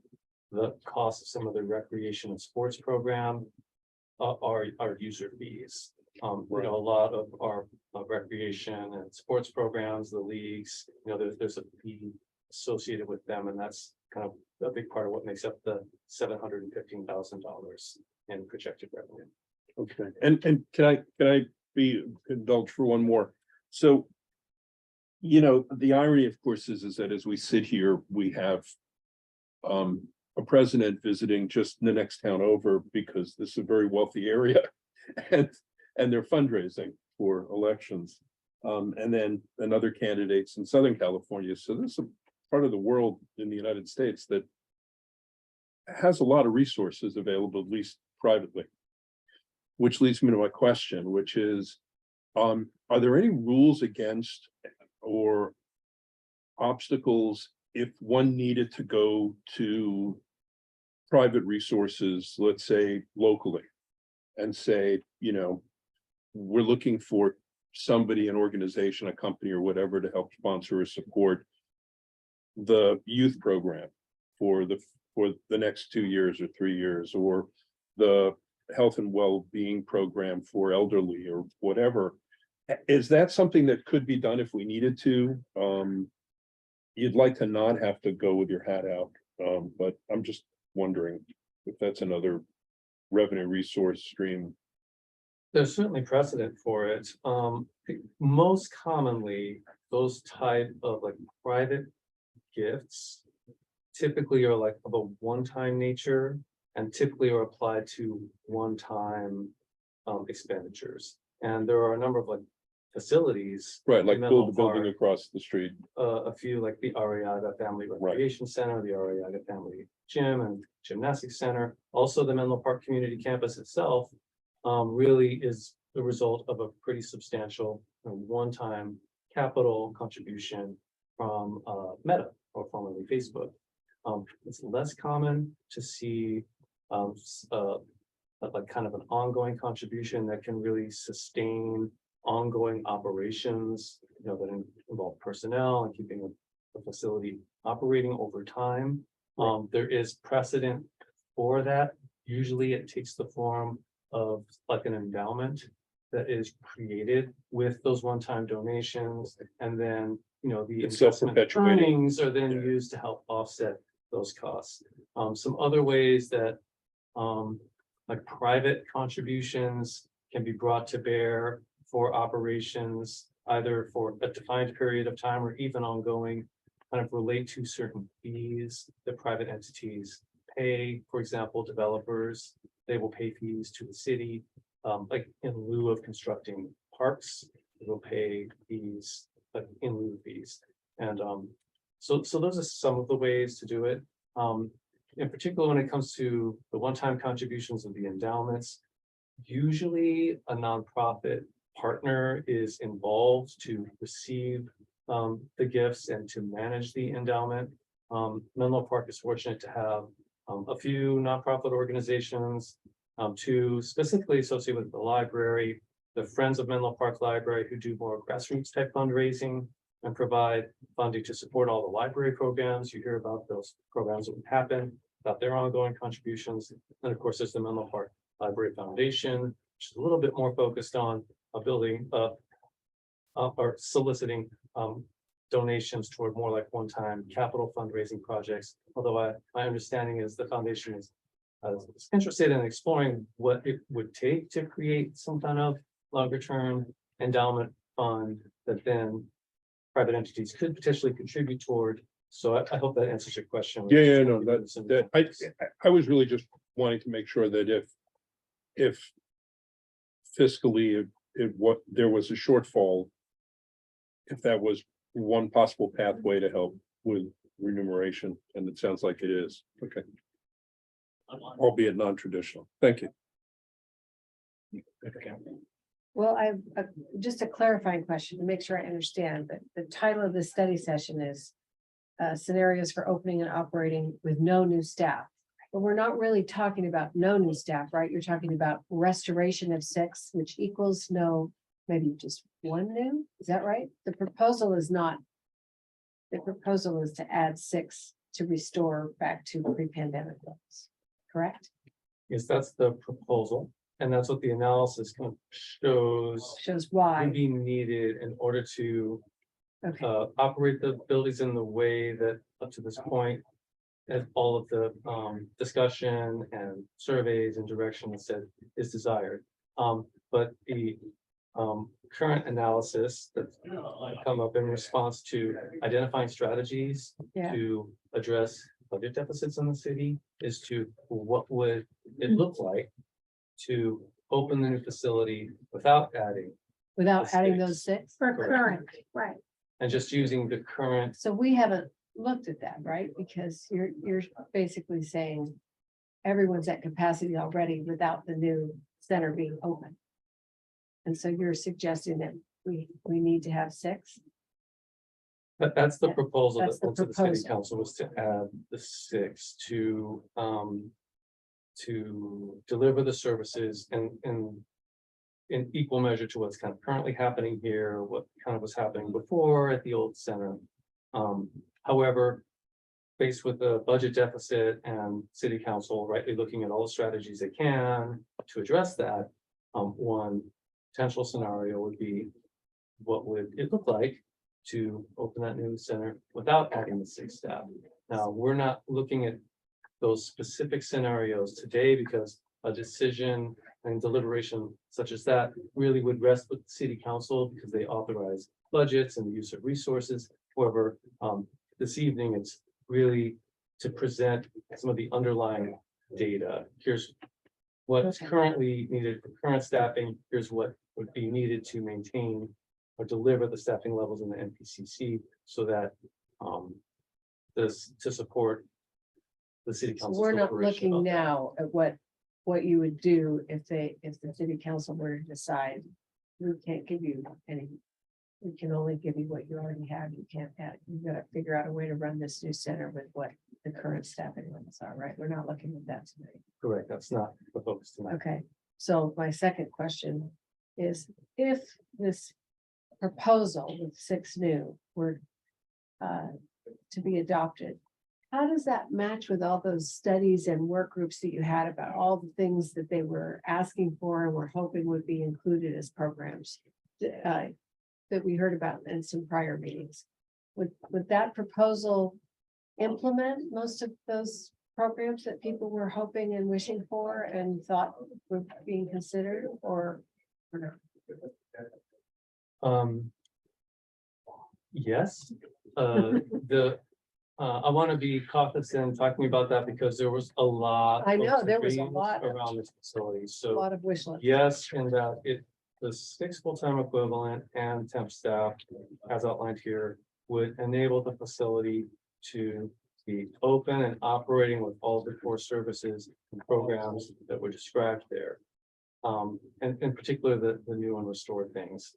the cost of some of the recreation and sports program, are user fees. You know, a lot of our recreation and sports programs, the leagues, you know, there's a fee associated with them, and that's kind of a big part of what makes up the $715,000 in projected revenue. Okay, and can I be indulged for one more? So, you know, the irony, of course, is that as we sit here, we have a president visiting just the next town over because this is a very wealthy area, and they're fundraising for elections, and then another candidates in Southern California. So this is a part of the world in the United States that has a lot of resources available, at least privately. Which leads me to my question, which is, are there any rules against or obstacles if one needed to go to private resources, let's say locally, and say, you know, we're looking for somebody, an organization, a company or whatever to help sponsor or support the youth program for the next 2 years or 3 years, or the health and well-being program for elderly or whatever. Is that something that could be done if we needed to? You'd like to not have to go with your hat out, but I'm just wondering if that's another revenue resource stream. There's certainly precedent for it. Most commonly, those type of like private gifts typically are like of a one-time nature and typically are applied to one-time expenditures. And there are a number of like facilities. Right, like in Menlo build the building Park, across the street. a few like the Arriaga Family Recreation Center, the Arriaga Family Gym and Gymnastics Center. Also, the Menlo Park Community Campus itself really is the result of a pretty substantial one-time capital contribution from Meta, or formerly Facebook. It's less common to see like kind of an ongoing contribution that can really sustain ongoing operations, you know, that involve personnel and keeping the facility operating over time. There is precedent for that. Usually it takes the form of like an endowment that is created with those one-time donations, and then, you know, the It's investment self-perpetuating. earnings are then Yeah. used to help offset those costs. Some other ways that like private contributions can be brought to bear for operations, either for a defined period of time or even ongoing, kind of relate to certain fees that private entities pay, for example, developers, they will pay fees to the city, like in lieu of constructing parks. They will pay fees, like in lieu of fees. And so those are some of the ways to do it. In particular, when it comes to the one-time contributions of the endowments, usually a nonprofit partner is involved to receive the gifts and to manage the endowment. Menlo Park is fortunate to have a few nonprofit organizations, two specifically associated with the library, the Friends of Menlo Park Library, who do more grassroots type fundraising and provide funding to support all the library programs. You hear about those programs that would happen, about their ongoing contributions. And of course, there's the Menlo Park Library Foundation, which is a little bit more focused on building up or soliciting donations toward more like one-time capital fundraising projects. Although my understanding is the foundation is interested in exploring what it would take to create some kind of longer-term endowment fund that then private entities could potentially contribute toward. So I hope that answers your question. Yeah, no, that I was really just wanting to make sure that if fiscally, what there was a shortfall, if that was one possible pathway to help with remuneration, and it sounds like it is. Okay. Albeit non-traditional. Thank you. Well, I've just a clarifying question to make sure I understand, but the title of the study session is scenarios for opening and operating with no new staff. But we're not really talking about no new staff, right? You're talking about restoration of 6, which equals no, maybe just 1 new, is that right? The proposal is not. The proposal is to add 6 to restore back to pre-pandemic levels, correct? Yes, that's the proposal, and that's what the analysis kind of shows Shows would why, be needed in order to okay, operate the buildings in the way that up to this point, as all of the discussion and surveys and direction said is desired. But the current analysis that's come up in response to identifying strategies yeah, to address budget deficits in the city is to what would it look like to open the new facility without adding without the adding six. those 6. For Correct. current, right? and just using the current. So we haven't looked at that, right? Because you're basically saying everyone's at capacity already without the new center being open. And so you're suggesting that we need to have 6? That's the Yeah, proposal that's that the went to the city proposal. council, was to add the 6 to deliver the services in equal measure to what's kind of currently happening here, what kind of was happening before at the old center. However, faced with the budget deficit and city council rightly looking at all the strategies they can to address that, one potential scenario would be, what would it look like to open that new center without adding the 6 staff? Now, we're not looking at those specific scenarios today because a decision and deliberation such as that really would rest with the city council because they authorize budgets and the use of resources. However, this evening, it's really to present some of the underlying data. Here's what's Okay. currently needed for current staffing. Here's what would be needed to maintain or deliver the staffing levels in the NPCC so that this to support the city So council. we're not looking now at what you would do if the city council were to decide, we can't give you any. We can only give you what you already have. You can't add, you've got to figure out a way to run this new center with what the current staffing limits are, right? We're not looking at that tonight. Correct, that's not the focus tonight. Okay, so my second question is, if this proposal with 6 new were to be adopted, how does that match with all those studies and work groups that you had about all the things that they were asking for and were hoping would be included as programs that we heard about in some prior meetings? Would that proposal implement most of those programs that people were hoping and wishing for and thought were being considered, or no? Yes, the I want to be cautious in talking about that because there was a lot. I know, of there was a dreams lot of- around this facility, A so. lot of wish lists. Yes, in that the 6 full-time equivalent and temp staff, as outlined here, would enable the facility to be open and operating with all the core services and programs that were described there. And in particular, the new and restored things,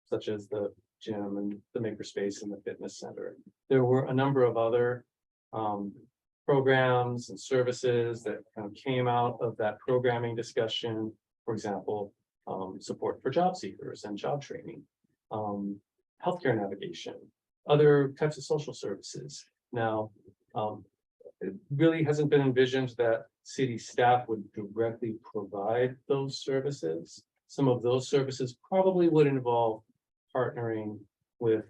such as the gym and the makerspace and the fitness center. There were a number of other programs and services that kind of came out of that programming discussion. For example, support for job seekers and job training, healthcare navigation, other types of social services. Now, it really hasn't been envisioned that city staff would directly provide those services. Some of those services probably would involve partnering with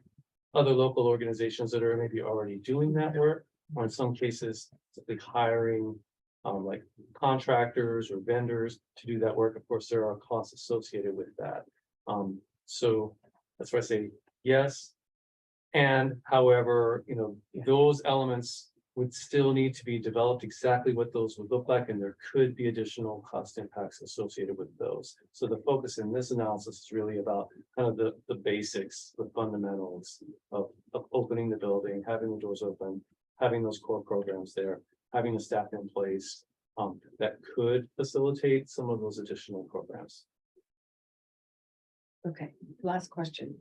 other local organizations that are maybe already doing that work, or in some cases, simply hiring like contractors or vendors to do that work. Of course, there are costs associated with that. So that's why I say yes. And however, those elements would still need to be developed exactly what those would look like, and there could be additional cost impacts associated with those. So the focus in this analysis is really about kind of the basics, the fundamentals of opening the building, having the doors open, having those core programs there, having the staff in place that could facilitate some of those additional programs. Okay, last question.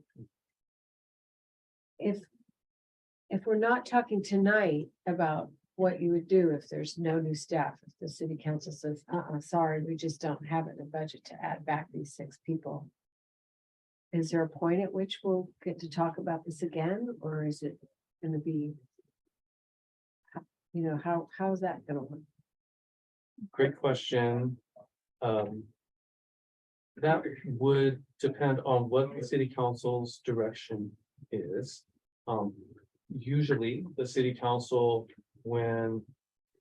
If we're not talking tonight about what you would do if there's no new staff, if the city council says, sorry, we just don't have it in the budget to add back these 6 people. Is there a point at which we'll get to talk about this again, or is it gonna be? How's that gonna work? Great question. That would depend on what the city council's direction is. Usually the city council, when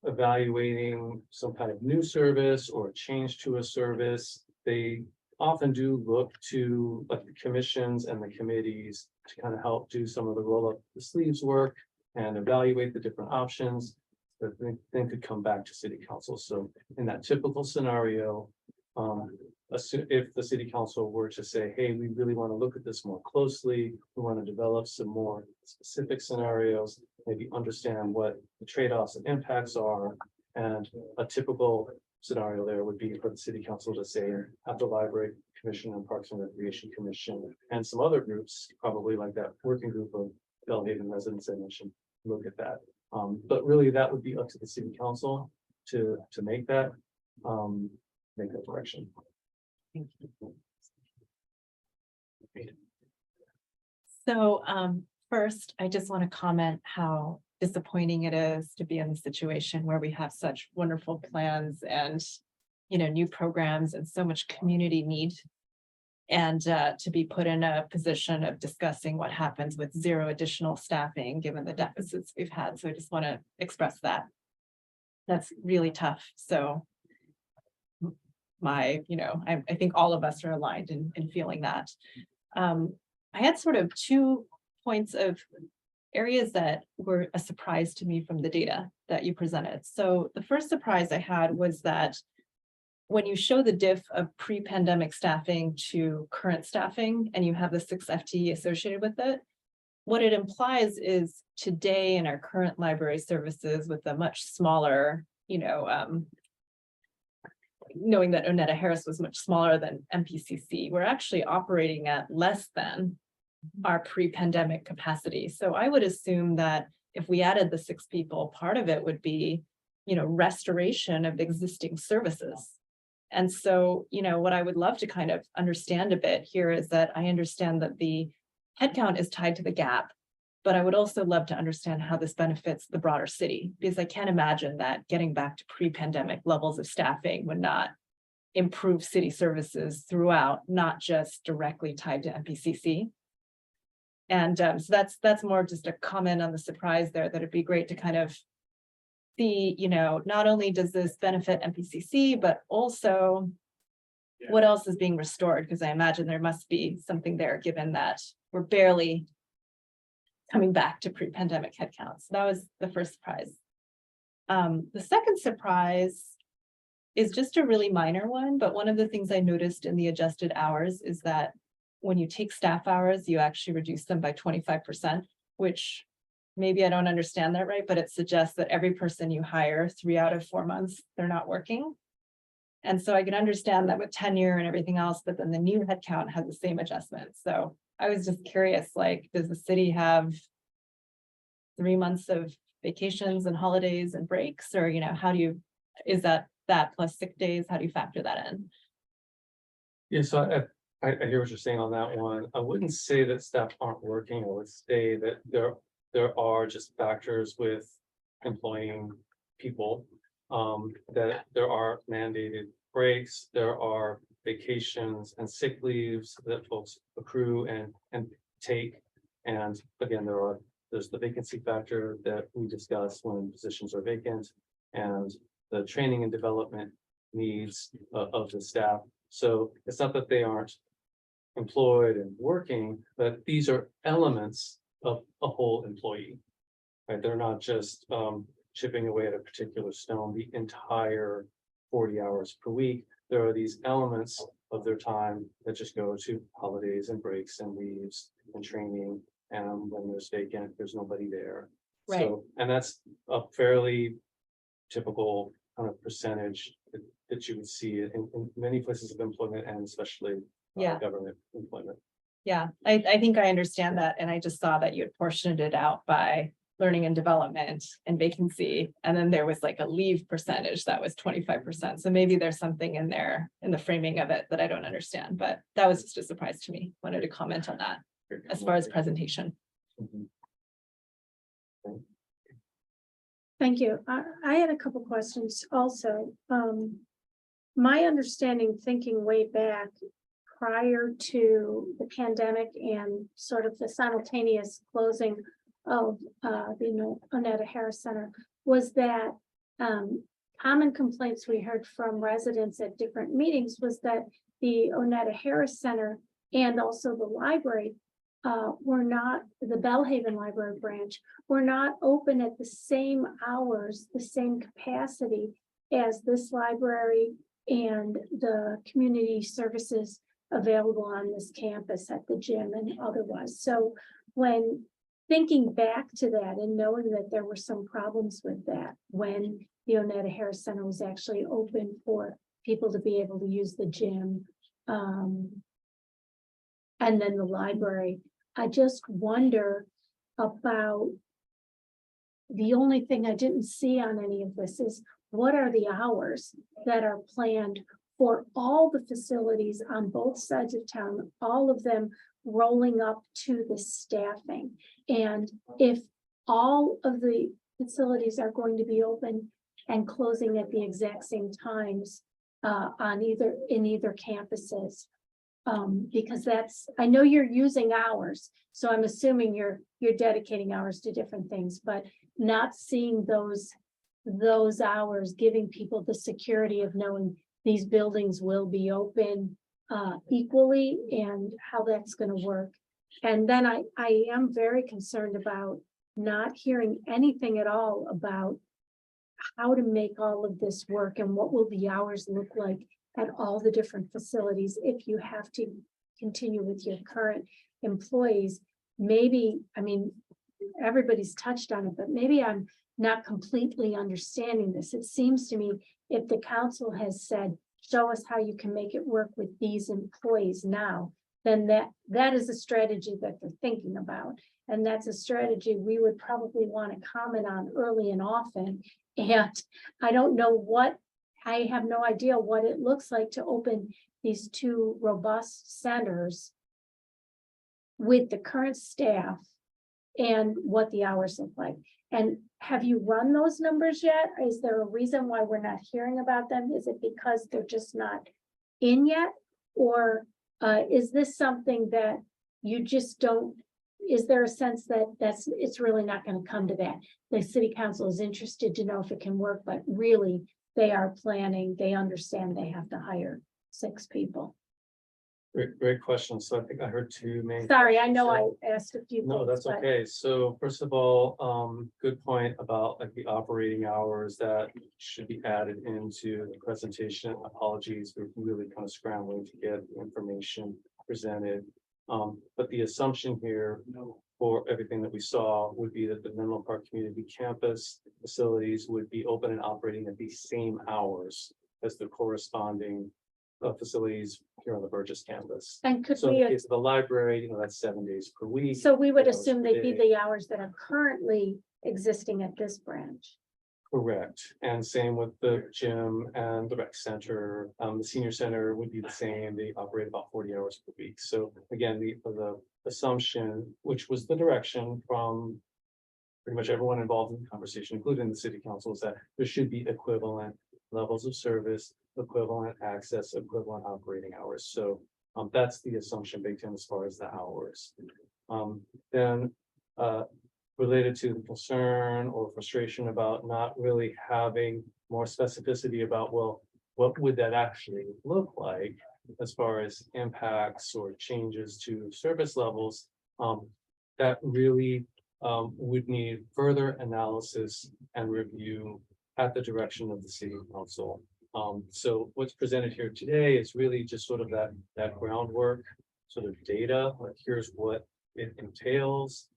evaluating some kind of new service or a change to a service, they often do look to like the commissions and the committees to kind of help do some of the roll up the sleeves work and evaluate the different options that then could come back to city council. So in that typical scenario, if the city council were to say, hey, we really want to look at this more closely, we want to develop some more specific scenarios, maybe understand what the trade-offs and impacts are. And a typical scenario there would be for the city council to say, have the library commission and Parks and Recreation Commission and some other groups, probably like that working group of Bellhaven residents I mentioned, look at that. But really that would be up to the city council to make that direction. So first, I just want to comment how disappointing it is to be in the situation where we have such wonderful plans and new programs and so much community need. And to be put in a position of discussing what happens with 0 additional staffing, given the deficits we've had. So I just want to express that. That's really tough. So I think all of us are aligned in feeling that. I had sort of 2 points of areas that were a surprise to me from the data that you presented. So the first surprise I had was that when you show the diff of pre-pandemic staffing to current staffing, and you have the 6 FTE associated with it, what it implies is today in our current library services with a much smaller, knowing that Onetta Harris was much smaller than MPCC, we're actually operating at less than our pre-pandemic capacity. So I would assume that if we added the 6 people, part of it would be, restoration of existing services. And so, what I would love to kind of understand a bit here is that I understand that the headcount is tied to the gap, but I would also love to understand how this benefits the broader city, because I can't imagine that getting back to pre-pandemic levels of staffing would not improve city services throughout, not just directly tied to MPCC. And so that's more just a comment on the surprise there, that it'd be great to kind of see, not only does this benefit MPCC, but also what else is being restored? Because I imagine there must be something there, given that we're barely coming back to pre-pandemic headcounts. So that was the first surprise. The second surprise is just a really minor one, but one of the things I noticed in the adjusted hours is that when you take staff hours, you actually reduce them by 25%, which maybe I don't understand that right, but it suggests that every person you hire 3 out of 4 months, they're not working. And so I can understand that with tenure and everything else, but then the new headcount has the same adjustment. So I was just curious, like, does the city have 3 months of vacations and holidays and breaks, or, how do you, is that plus sick days? How do you factor that in? Yeah, so I hear what you're saying on that one. I wouldn't say that staff aren't working. I would say that there are just factors with employing people. That there are mandated breaks, there are vacations and sick leaves that folks accrue and take. And again, there's the vacancy factor that we discuss when positions are vacant, and the training and development needs of the staff. So it's not that they aren't employed and working, but these are elements of a whole employee. Right? They're not just chipping away at a particular stone the entire 40 hours per week. There are these elements of their time that just go to holidays and breaks and leaves and training. And when there's vacant, there's nobody there. Right. So, and that's a fairly typical kind of percentage that you would see in many places of employment, and especially Yeah. government employment. Yeah, I think I understand that. And I just saw that you had portioned it out by learning and development and vacancy. And then there was like a leave percentage that was 25%. So maybe there's something in there in the framing of it that I don't understand, but that was just a surprise to me. Wanted to comment on that as far as presentation. Mhm. Thank you. I had a couple questions also. My understanding, thinking way back prior to the pandemic and sort of the simultaneous closing of the Onetta Harris Center, was that common complaints we heard from residents at different meetings was that the Onetta Harris Center and also the library were not, the Bellhaven Library branch, were not open at the same hours, the same capacity as this library and the community services available on this campus at the gym and otherwise. So when thinking back to that and knowing that there were some problems with that, when the Onetta Harris Center was actually open for people to be able to use the gym, and then the library, I just wonder about, the only thing I didn't see on any of this is what are the hours that are planned for all the facilities on both sides of town, all of them rolling up to the staffing. And if all of the facilities are going to be open and closing at the exact same times in either campuses. Because that's, I know you're using hours, so I'm assuming you're dedicating hours to different things, but not seeing those hours, giving people the security of knowing these buildings will be open equally and how that's going to work. And then I am very concerned about not hearing anything at all about how to make all of this work and what will the hours look like at all the different facilities if you have to continue with your current employees. Maybe, I mean, everybody's touched on it, but maybe I'm not completely understanding this. It seems to me if the council has said, show us how you can make it work with these employees now, then that is a strategy that they're thinking about. And that's a strategy we would probably want to comment on early and often. And I don't know what, I have no idea what it looks like to open these two robust centers with the current staff and what the hours look like. And have you run those numbers yet? Is there a reason why we're not hearing about them? Is it because they're just not in yet? Or is this something that you just don't, is there a sense that it's really not going to come to that? The city council is interested to know if it can work, but really they are planning, they understand they have to hire 6 people. Great question. So I think I heard two main. Sorry, I know I asked a few. No, things, that's but- okay. So first of all, good point about like the operating hours that should be added into the presentation. Apologies, we're really kind of scrambling to get the information presented. But the assumption here for everything that we saw would be that the Menlo Park Community Campus facilities would be open and operating at the same hours as the corresponding facilities here on the Burgess campus. And could So in the we, case of the library, that's 7 days per week. so we would 8 hours assume per they'd be day. the hours that are currently existing at this branch. Correct, and same with the gym and the rec center, the senior center would be the same, they operate about 40 hours per week. So again, the assumption, which was the direction from pretty much everyone involved in the conversation, including the city council, is that there should be equivalent levels of service, equivalent access, equivalent operating hours. So that's the assumption baked in as far as the hours. Then related to the concern or frustration about not really having more specificity about, well, what would that actually look like as far as impacts or changes to service levels? That really would need further analysis and review at the direction of the city council. So what's presented here today is really just sort of that groundwork, sort of data, like here's what it entails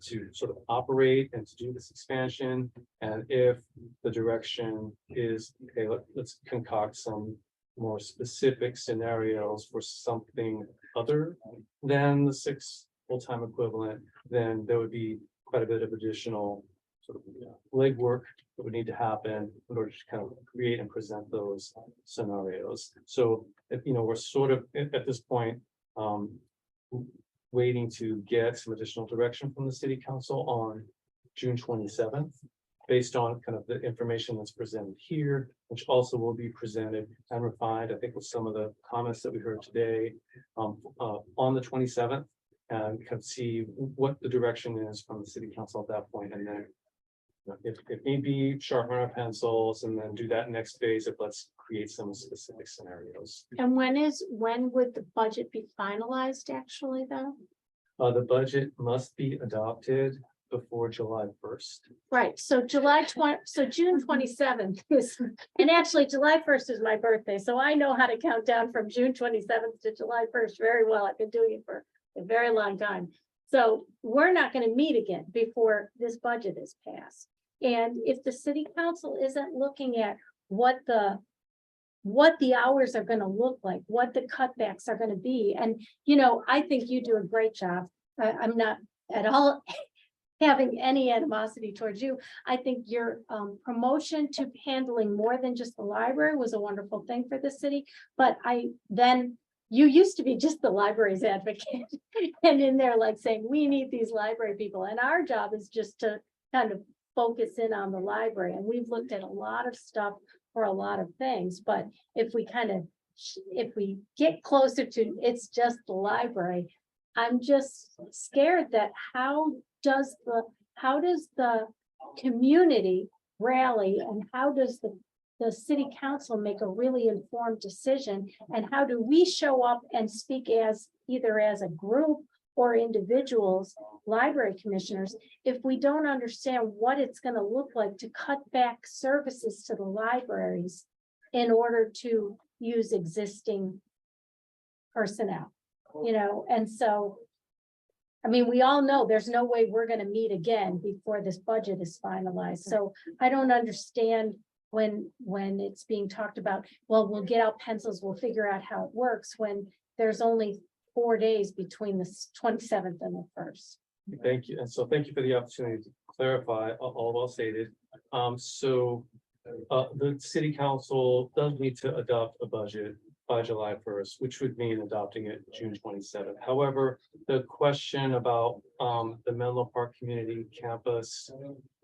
to sort of operate and to do this expansion. And if the direction is, okay, let's concoct some more specific scenarios for something other than the 6 full-time equivalent, then there would be quite a bit of additional sort of legwork that would need to happen in order to kind of create and present those scenarios. So, if, we're sort of at this point, waiting to get some additional direction from the city council on June 27th, based on kind of the information that's presented here, which also will be presented and refined, I think, with some of the comments that we heard today, on the 27th, and kind of see what the direction is from the city council at that point, and then if need be, sharpen our pencils and then do that next phase of let's create some specific scenarios. And when would the budget be finalized actually though? The budget must be adopted before July 1st. Right, so June 27th is, and actually July 1st is my birthday, so I know how to count down from June 27th to July 1st very well. I've been doing it for a very long time. So we're not going to meet again before this budget is passed. And if the city council isn't looking at what the hours are going to look like, what the cutbacks are going to be, and I think you do a great job. I'm not at all having any animosity towards you. I think your promotion to handling more than just the library was a wonderful thing for the city. But you used to be just the library's advocate and in there like saying, we need these library people. And our job is just to kind of focus in on the library. And we've looked at a lot of stuff for a lot of things, but if we get closer to it's just the library, I'm just scared that how does the community rally, and how does the city council make a really informed decision, and how do we show up and speak as either as a group or individuals, library commissioners, if we don't understand what it's going to look like to cut back services to the libraries in order to use existing personnel, and so, I mean, we all know there's no way we're going to meet again before this budget is finalized. So I don't understand when it's being talked about, well, we'll get out pencils, we'll figure out how it works, when there's only 4 days between the 27th and the 1st. Thank you. And so thank you for the opportunity to clarify all well stated. So the city council does need to adopt a budget by July 1st, which would mean adopting it June 27th. However, the question about the Menlo Park Community Campus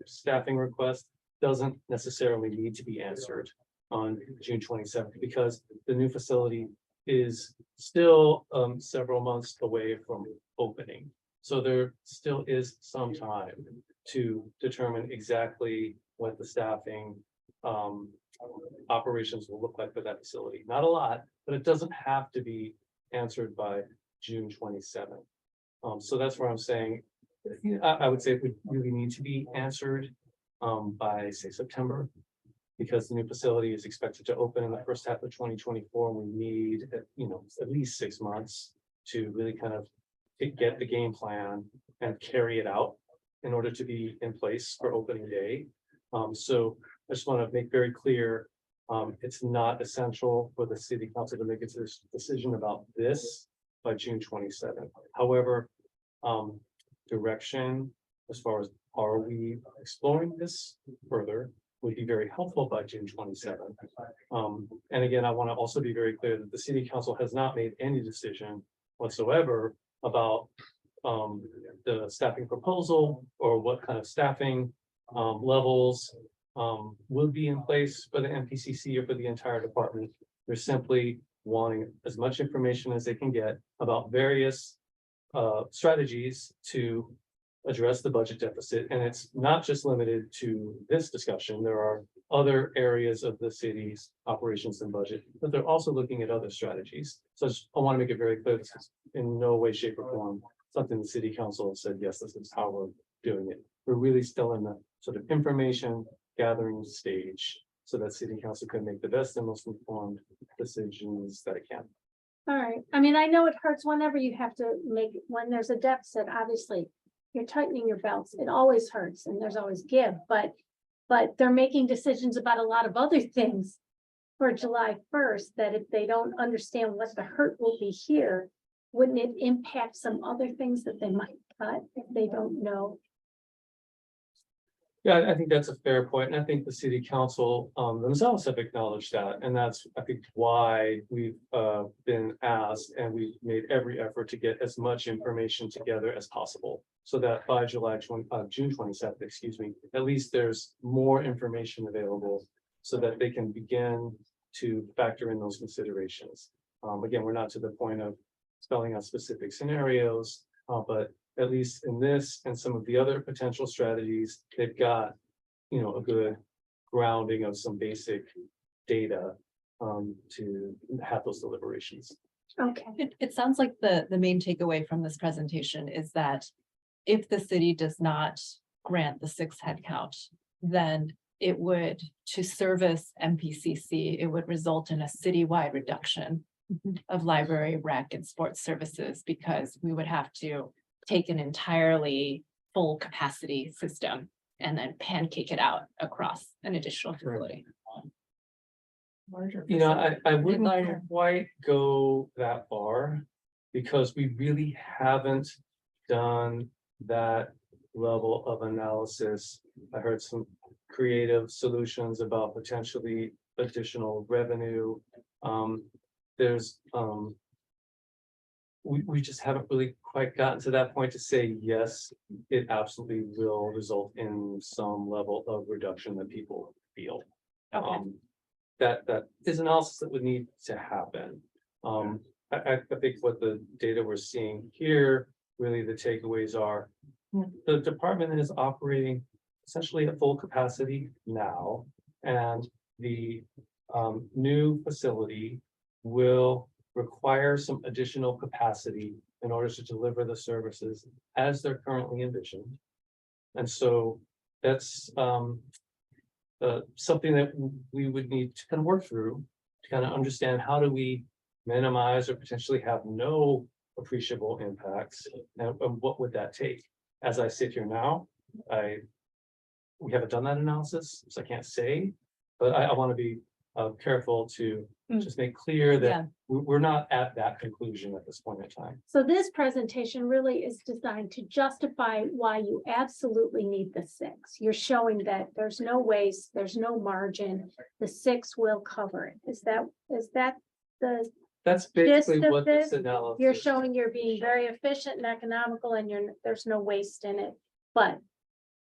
staffing request doesn't necessarily need to be answered on June 27th, because the new facility is still several months away from opening. So there still is some time to determine exactly what the staffing operations will look like for that facility. Not a lot, but it doesn't have to be answered by June 27th. So that's where I'm saying, I would say it would really need to be answered by, say, September. Because the new facility is expected to open in the first half of 2024, and we need, at least 6 months to really kind of get the game plan and carry it out in order to be in place for opening day. So I just want to make very clear, it's not essential for the city council to make its decision about this by June 27th. However, direction as far as are we exploring this further would be very helpful by June 27th. And again, I want to also be very clear that the city council has not made any decision whatsoever about the staffing proposal or what kind of staffing levels will be in place for the MPCC or for the entire department. They're simply wanting as much information as they can get about various strategies to address the budget deficit. And it's not just limited to this discussion. There are other areas of the city's operations and budget, but they're also looking at other strategies. So I want to make it very clear, this is in no way, shape, or form something the city council has said, yes, this is how we're doing it. We're really still in the sort of information gathering stage so that city council can make the best and most informed decisions that it can. All right, I mean, I know it hurts whenever you have to make, when there's a deficit, obviously. You're tightening your belts, it always hurts and there's always give, but they're making decisions about a lot of other things for July 1st, that if they don't understand what the hurt will be here, wouldn't it impact some other things that they might cut if they don't know? Yeah, I think that's a fair point, and I think the city council themselves have acknowledged that, and that's, I think, why we've been asked, and we've made every effort to get as much information together as possible, so that by June 27th, excuse me, at least there's more information available, so that they can begin to factor in those considerations. Again, we're not to the point of spelling out specific scenarios, but at least in this and some of the other potential strategies, they've got, a good grounding of some basic data to have those deliberations. Okay, It sounds like the main takeaway from this presentation is that if the city does not grant the 6 headcount, then it would, to service MPCC, it would result in a citywide reduction of library, rec, and sports services, because we would have to take an entirely full capacity system and then pancake it out across an additional facility. I wouldn't Larger. quite go that far, because we really haven't done that level of analysis. I heard some creative solutions about potentially additional revenue. There's we just haven't really quite gotten to that point to say, yes, it absolutely will result in some level of reduction that people feel. Okay. That is analysis that would need to happen. I think what the data we're seeing here, really the takeaways are, the department is operating essentially at full capacity now, and the new facility will require some additional capacity in order to deliver the services as they're currently envisioned. And so that's something that we would need to kind of work through to kind of understand, how do we minimize or potentially have no appreciable impacts, and what would that take? As I sit here now, we haven't done that analysis, so I can't say, but I want to be careful to just make clear that Yeah. we're not at that conclusion at this point in time. so this presentation really is designed to justify why you absolutely need the 6. You're showing that there's no waste, there's no margin, the 6 will cover it. Is that the, That's Gist basically of what this, this analysis. you're showing you're being very efficient and economical, and there's no waste in it, but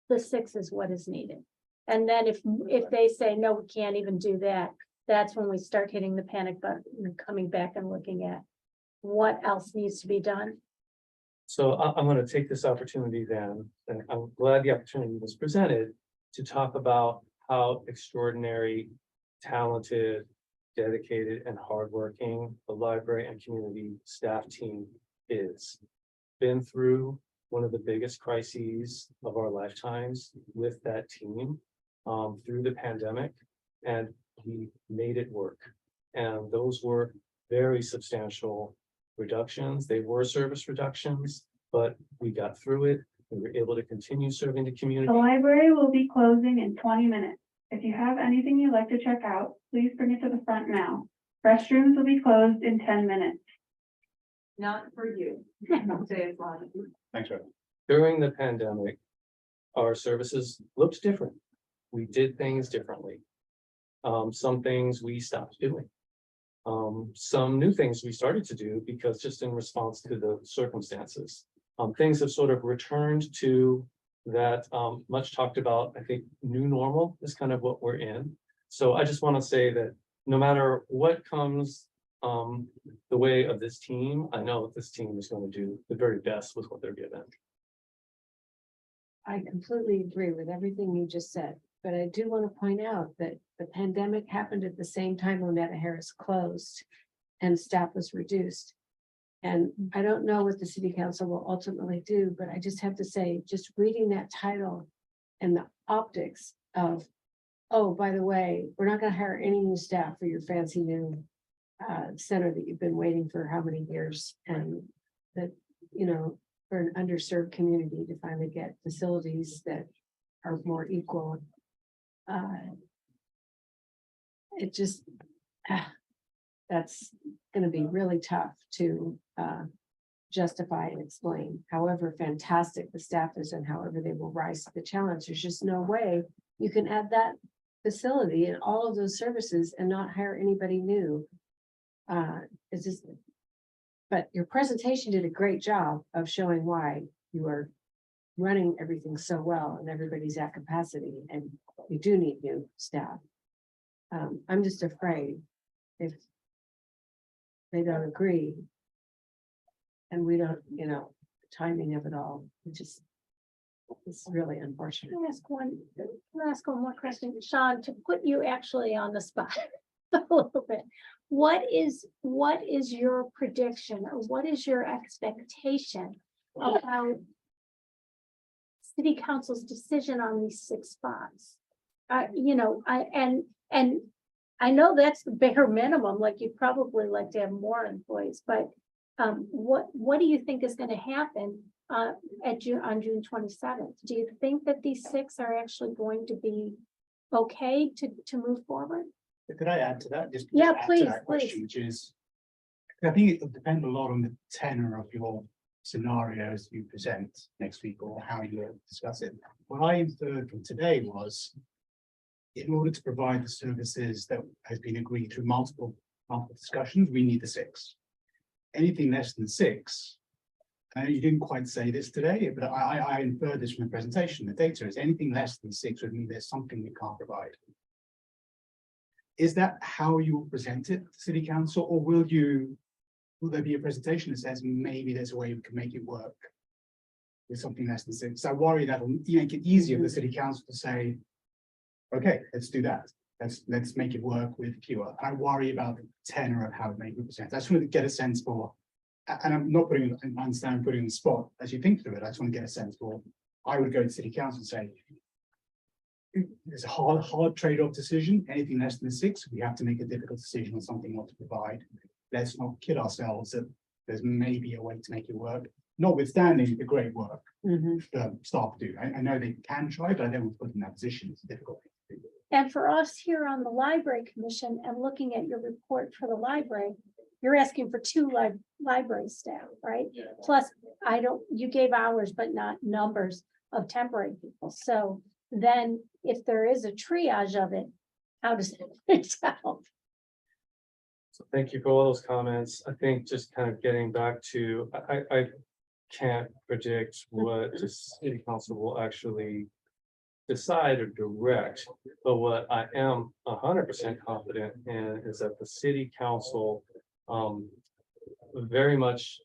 the 6 is what is needed. And then if they say, no, we can't even do that, that's when we start hitting the panic button and coming back and looking at what else needs to be done. So I'm going to take this opportunity then, and I'm glad the opportunity was presented, to talk about how extraordinary, talented, dedicated and hardworking the library and community staff team is. Been through one of the biggest crises of our lifetimes with that team through the pandemic, and we made it work. And those were very substantial reductions. They were service reductions, but we got through it. We were able to continue serving the community. The library will be closing in 20 minutes. If you have anything you'd like to check out, please bring it to the front now. Restrooms will be closed in 10 minutes. Not for you. Don't say it's long. Thanks, Ray. During the pandemic, our services looked different. We did things differently. Some things we stopped doing. Some new things we started to do because just in response to the circumstances. Things have sort of returned to that much talked about, I think, new normal is kind of what we're in. So I just want to say that no matter what comes the way of this team, I know that this team is going to do the very best with what they're given. I completely agree with everything you just said, but I do want to point out that the pandemic happened at the same time Onetta Harris closed and staff was reduced. And I don't know what the city council will ultimately do, but I just have to say, just reading that title and the optics of, oh, by the way, we're not going to hire any new staff for your fancy new center that you've been waiting for how many years, and that, you know, for an underserved community to finally get facilities that are more equal. It just, that's gonna be really tough to justify and explain, however fantastic the staff is and however they will rise to the challenge. There's just no way you can add that facility and all of those services and not hire anybody new. It's just, but your presentation did a great job of showing why you are running everything so well and everybody's at capacity and you do need new staff. I'm just afraid if they don't agree and we don't, you know, the timing of it all, it just, it's really unfortunate. Can I ask one more question, Sean, to put you actually on the spot a little bit. What is your prediction or what is your expectation about city council's decision on these 6 spots? You know, and I know that's the bare minimum, like you'd probably like to have more employees, but what do you think is going to happen on June 27th? Do you think that these 6 are actually going to be okay to move forward? Could I add to that? Yeah, add to please, that question, which is, I think it will depend a lot on the tenor of your scenarios you present next week or how you discuss it. What I inferred from today was, in order to provide the services that has been agreed through multiple discussions, we need the 6. Anything less than 6, I know you didn't quite say this today, but I inferred this from the presentation. The data is anything less than 6 would mean there's something we can't provide. Is that how you will present it to City Council, or will there be a presentation that says maybe there's a way we can make it work with something less than 6? I worry that will make it easier for the City Council to say, okay, let's do that. Let's make it work with fewer. I worry about the tenor of how it may be presented. I just want to get a sense for, and I'm not putting, I understand putting on the spot as you think through it. I just want to get a sense for, I would go to City Council and say, it's a hard trade-off decision. Anything less than 6, we have to make a difficult decision on something not to provide. Let's not kid ourselves that there's maybe a way to make it work, notwithstanding the great work staff do. I know they can try, but I don't want to put them in that position. It's a difficult thing to do. And for us here on the Library Commission and looking at your report for the library, you're asking for 2 library staff, right? Yeah. Plus, you gave hours, but not numbers of temporary people. So then if there is a triage of it, how does it fit out? So thank you for all those comments. I think just kind of getting back to, I can't predict what the city council will actually decide or direct, but what I am 100% confident in is that the city council very much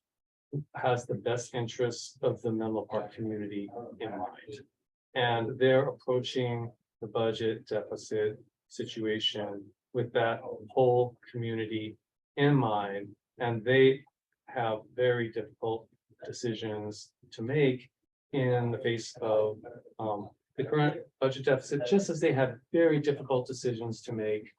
has the best interests of the Menlo Park community in mind. And they're approaching the budget deficit situation with that whole community in mind. And they have very difficult decisions to make in the face of the current budget deficit, just as they had very difficult decisions to make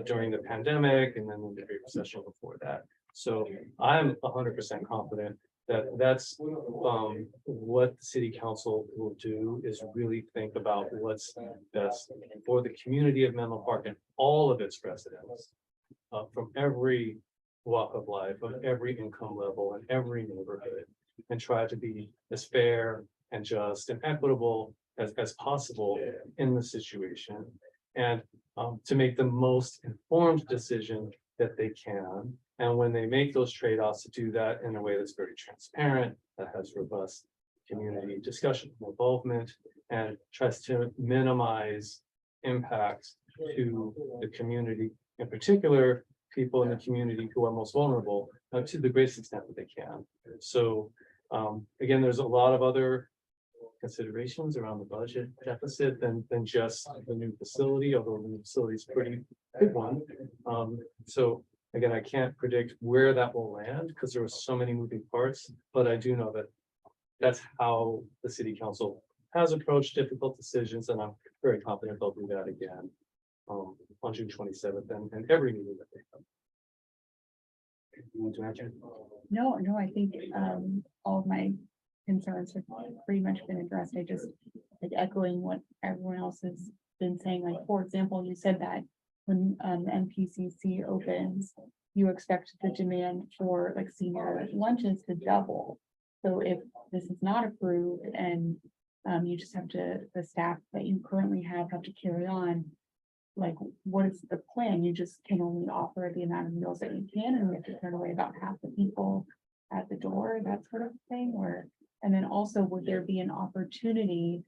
during the pandemic and then in the Great Recession before that. So I'm 100% confident that that's what the city council will do, is really think about what's best for the community of Menlo Park and all of its residents from every walk of life, of every income level and every neighborhood, and try to be as fair and just and equitable as possible in the situation, and to make the most informed decision that they can. And when they make those trade-offs, to do that in a way that's very transparent, that has robust community discussion, involvement, and tries to minimize impact to the community, in particular, people in the community who are most vulnerable, to the greatest extent that they can. So again, there's a lot of other considerations around the budget deficit than just the new facility, although the new facility is a pretty big one. So again, I can't predict where that will land because there were so many moving parts, but I do know that that's how the city council has approached difficult decisions, and I'm very confident they'll do that again on June 27th and every meeting that they have. You want to add, Jen? No, I think all of my concerns have pretty much been addressed. I just like echoing what everyone else has been saying. Like, for example, you said that when MPCC opens, you expect the demand for like senior lunches to double. So if this is not approved and you just have to, the staff that you currently have to carry on, like, what is the plan? You just can only offer the amount of meals that you can, and we have to turn away about half the people at the door, that sort of thing. Or, and then also, would there be an opportunity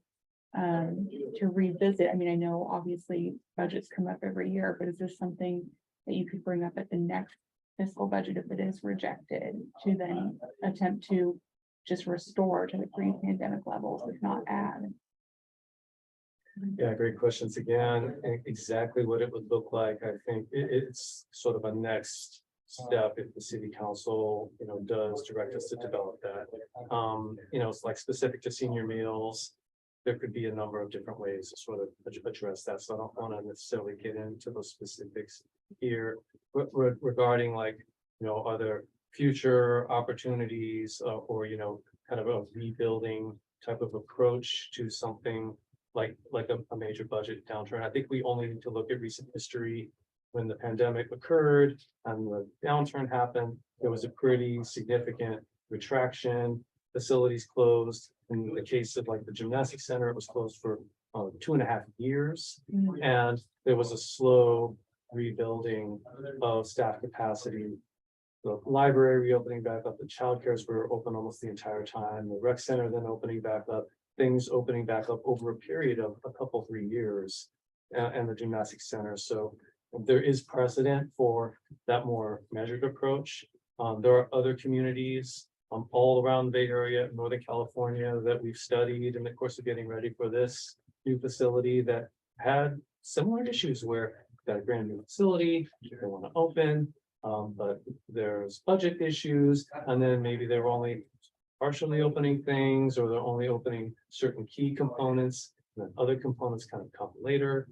to revisit? I mean, I know obviously budgets come up every year, but is this something that you could bring up at the next fiscal budget if it is rejected, to then attempt to just restore to the pre-pandemic levels, if not add? Yeah, great questions again. Exactly what it would look like. I think it's sort of a next step if the city council, does direct us to develop that. It's like specific to senior meals. There could be a number of different ways to sort of address that. So I don't want to necessarily get into those specifics here. But regarding other future opportunities or kind of a rebuilding type of approach to something like a major budget downturn. I think we only need to look at recent history. When the pandemic occurred and the downturn happened, there was a pretty significant retraction, facilities closed. In the case of the gymnastics center, it was closed for 2.5 years. And there was a slow rebuilding of staff capacity. The library reopening back up, the childcares were open almost the entire time, the rec center then opening back up, things opening back up over a period of a couple, 3 years, and the gymnastics center. So there is precedent for that more measured approach. There are other communities all around the Bay Area, Northern California, that we've studied in the course of getting ready for this new facility that had similar issues where got a brand new facility, they want to open, but there's budget issues, and then maybe they're only partially opening things, or they're only opening certain key components, and then other components kind of come later.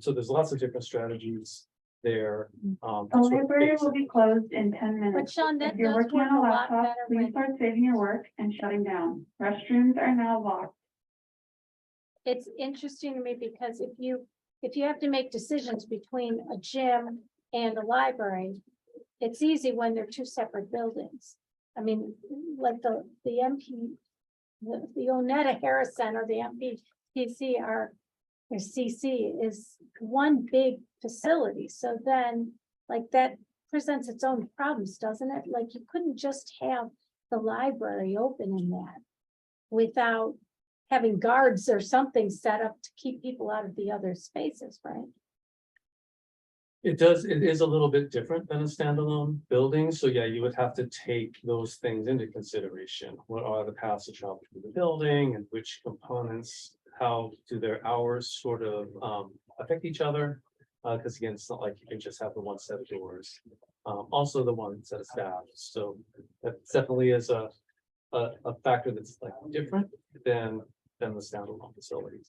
So there's lots of different strategies there. The library will be closed in 10 minutes. But Sean, that If you're does working work on a a lot laptop, better please when start saving your work and shutting down. Restrooms are now locked. it's interesting to me because if you have to make decisions between a gym and a library, it's easy when they're two separate buildings. I mean, like the Onetta Harris Center, the MPCC or CC is one big facility. So then that presents its own problems, doesn't it? Like, you couldn't just have the library open in that without having guards or something set up to keep people out of the other spaces, right? It is a little bit different than a standalone building. So yeah, you would have to take those things into consideration. What are the paths to travel through the building, and which components, how do their hours sort of affect each other? Because again, it's not like you can just have the one set of doors. Also the one set of staff, so that definitely is a factor that's like different than the standalone facilities.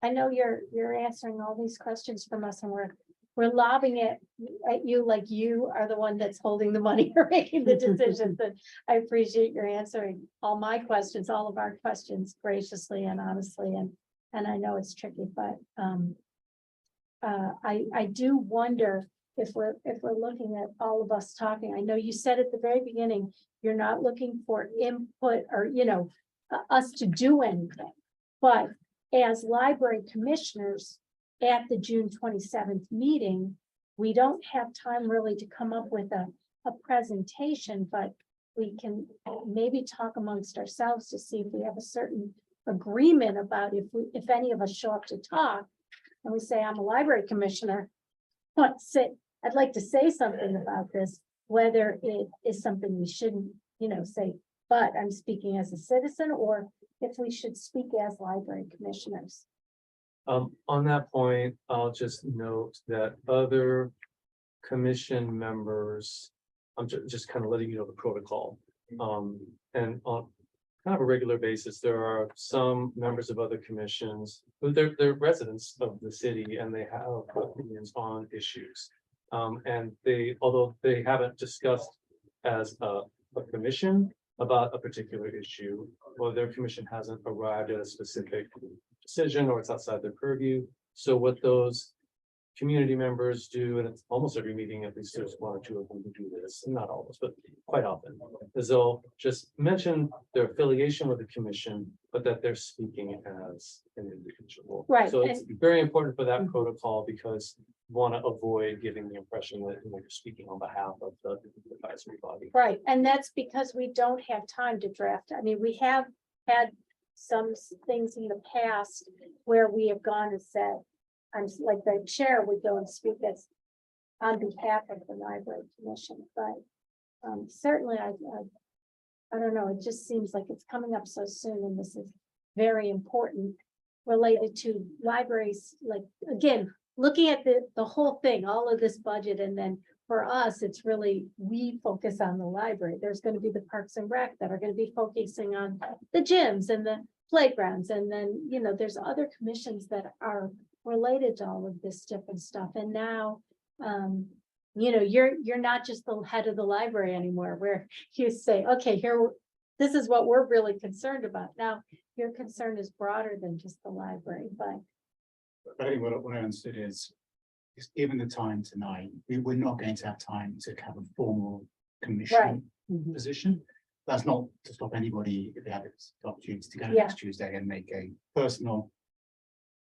I know you're answering all these questions from us and we're lobbing it at you like you are the one that's holding the money or making the decisions. And I appreciate your answering all my questions, all of our questions graciously and honestly. And I know it's tricky, but I do wonder if we're looking at all of us talking. I know you said at the very beginning, you're not looking for input or, us to do anything. But as library commissioners at the June 27th meeting, we don't have time really to come up with a presentation, but we can maybe talk amongst ourselves to see if we have a certain agreement about if any of us show up to talk and we say, I'm a library commissioner, I'd like to say something about this, whether it is something we shouldn't, say, but I'm speaking as a citizen, or if we should speak as library commissioners. On that point, I'll just note that other commission members, I'm just kind of letting you know the protocol. And on kind of a regular basis, there are some members of other commissions who they're residents of the city and they have opinions on issues. And although they haven't discussed as a commission about a particular issue, or their commission hasn't arrived at a specific decision or it's outside their purview. So what those community members do, and it's almost every meeting, at least there's one or two of them who do this, not always, but quite often, is they'll just mention their affiliation with the commission, but that they're speaking as an individual. Right, So it's very important for that protocol because you want to avoid giving the impression that you're speaking on behalf of the advisory body. Right, and that's because we don't have time to draft. I mean, we have had some things in the past where we have gone and said, I'm like the chair would go and speak as on behalf of the library commission, but certainly I don't know, it just seems like it's coming up so soon and this is very important related to libraries, like, again, looking at the whole thing, all of this budget, and then for us, it's really, we focus on the library. There's going to be the Parks and Rec that are going to be focusing on the gyms and the playgrounds. And then, there's other commissions that are related to all of this different stuff. And now, you're not just the head of the library anymore, where you say, okay, this is what we're really concerned about. Now, your concern is broader than just the library, but I think what I understood is given the time tonight, we're not going to have time to have a formal commission position. That's not to stop anybody if they have the opportunity to go next Tuesday and make a personal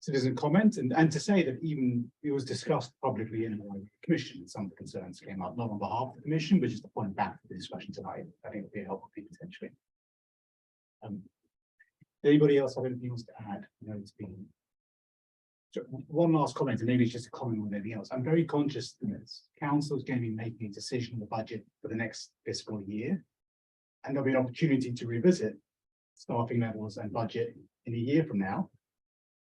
citizen comment and to say that even it was discussed publicly in the commission, some of the concerns came up, not on behalf of the commission, but just to point back to the discussion tonight. I think it would be a helpful thing potentially. Anybody else have anything else to add? It's been one last comment, and maybe it's just a comment on anything else. I'm very conscious that council is going to be making a decision on the budget for the next fiscal year. And there'll be an opportunity to revisit staffing levels and budget in a year from now.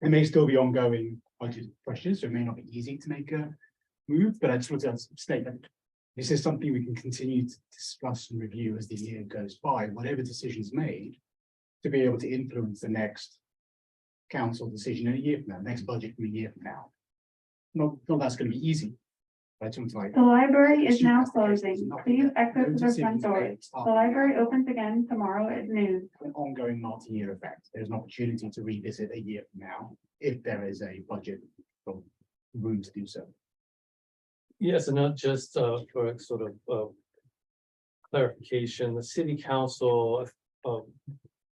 There may still be ongoing budget pressures, so it may not be easy to make a move, but I just want to state that this is something we can continue to discuss and review as the year goes by, whatever decisions made, to be able to influence the next council decision in a year from now, next budget from a year from now. Not that's going to be easy. But I just want to The library is now That's the case. There's closing. nothing Please that- exit no the front decisions made doors. after The library opens again tomorrow at noon. an ongoing multi-year effect. There's an opportunity to revisit a year from now if there is a budget or room to do so. Yes, and not just for sort of clarification, the city council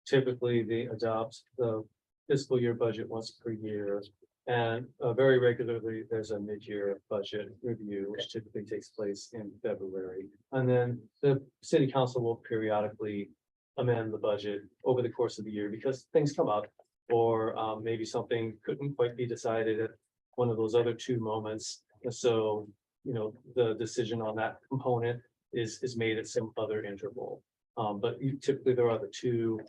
typically they adopt the fiscal year budget once per year. And very regularly, there's a mid-year budget review, which typically takes place in February. And then the city council will periodically amend the budget over the course of the year because things come up. Or maybe something couldn't quite be decided at one of those other two moments. And so, the decision on that component is made at some other interval. But typically there are the two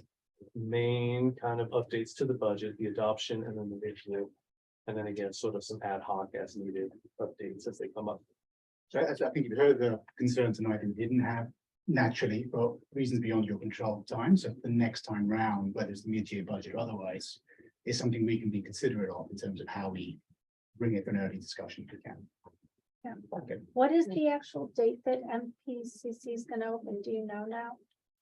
main kind of updates to the budget, the adoption and then the mid-year And then again, sort of some ad hoc as needed updates as they come up. So I think you've heard the concern tonight and didn't have naturally, for reasons beyond your control at times. So the next time round, whether it's the mid-year budget or otherwise, is something we can be considerate of in terms of how we bring it for an early discussion if we can. Yeah. Okay. What is the actual date that MPCC is gonna open? Do you know now?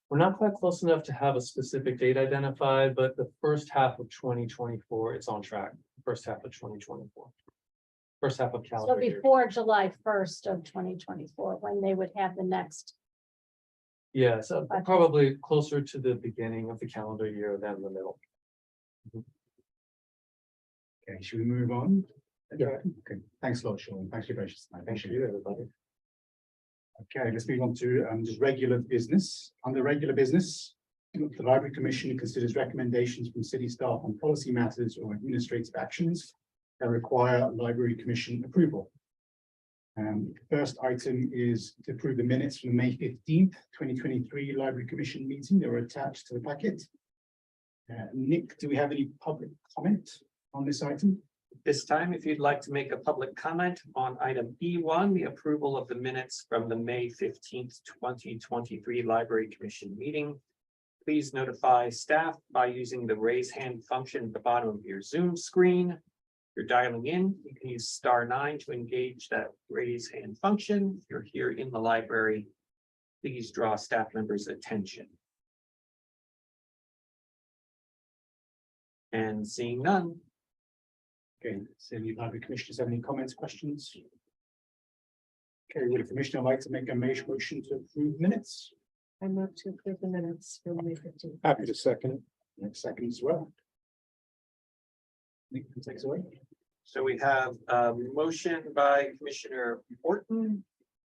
We're not quite close enough to have a specific date identified, but the first half of 2024, it's on track. First half of 2024. First half of So calendar year. before July 1st of 2024, when they would have the next. Yeah, so probably closer to the beginning of the calendar year than the middle. Okay, should we move on? Yeah. Okay, thanks a lot, Sean. Thanks for your patience. I Thank appreciate you, it. everybody. Okay, let's move on to just regular business. Under regular business, the Library Commission considers recommendations from city staff on policy matters or administrative actions that require Library Commission approval. First item is to approve the minutes from the May 15th, 2023 Library Commission meeting. They were attached to the packet. Nick, do we have any public comment on this item? This time, if you'd like to make a public comment on item E1, the approval of the minutes from the May 15th, 2023 Library Commission meeting, please notify staff by using the raise hand function at the bottom of your Zoom screen. If you're dialing in, you can use *9 to engage that raise hand function. If you're here in the library, please draw staff members' attention. And seeing none, Okay, so any Library Commissioners have any comments, questions? Okay, would the Commissioner like to make a motion to approve minutes? I move to approve the minutes from May 15th. Happy to second it. Next second as well. Nick, can take us away. so we have a motion by Commissioner Orton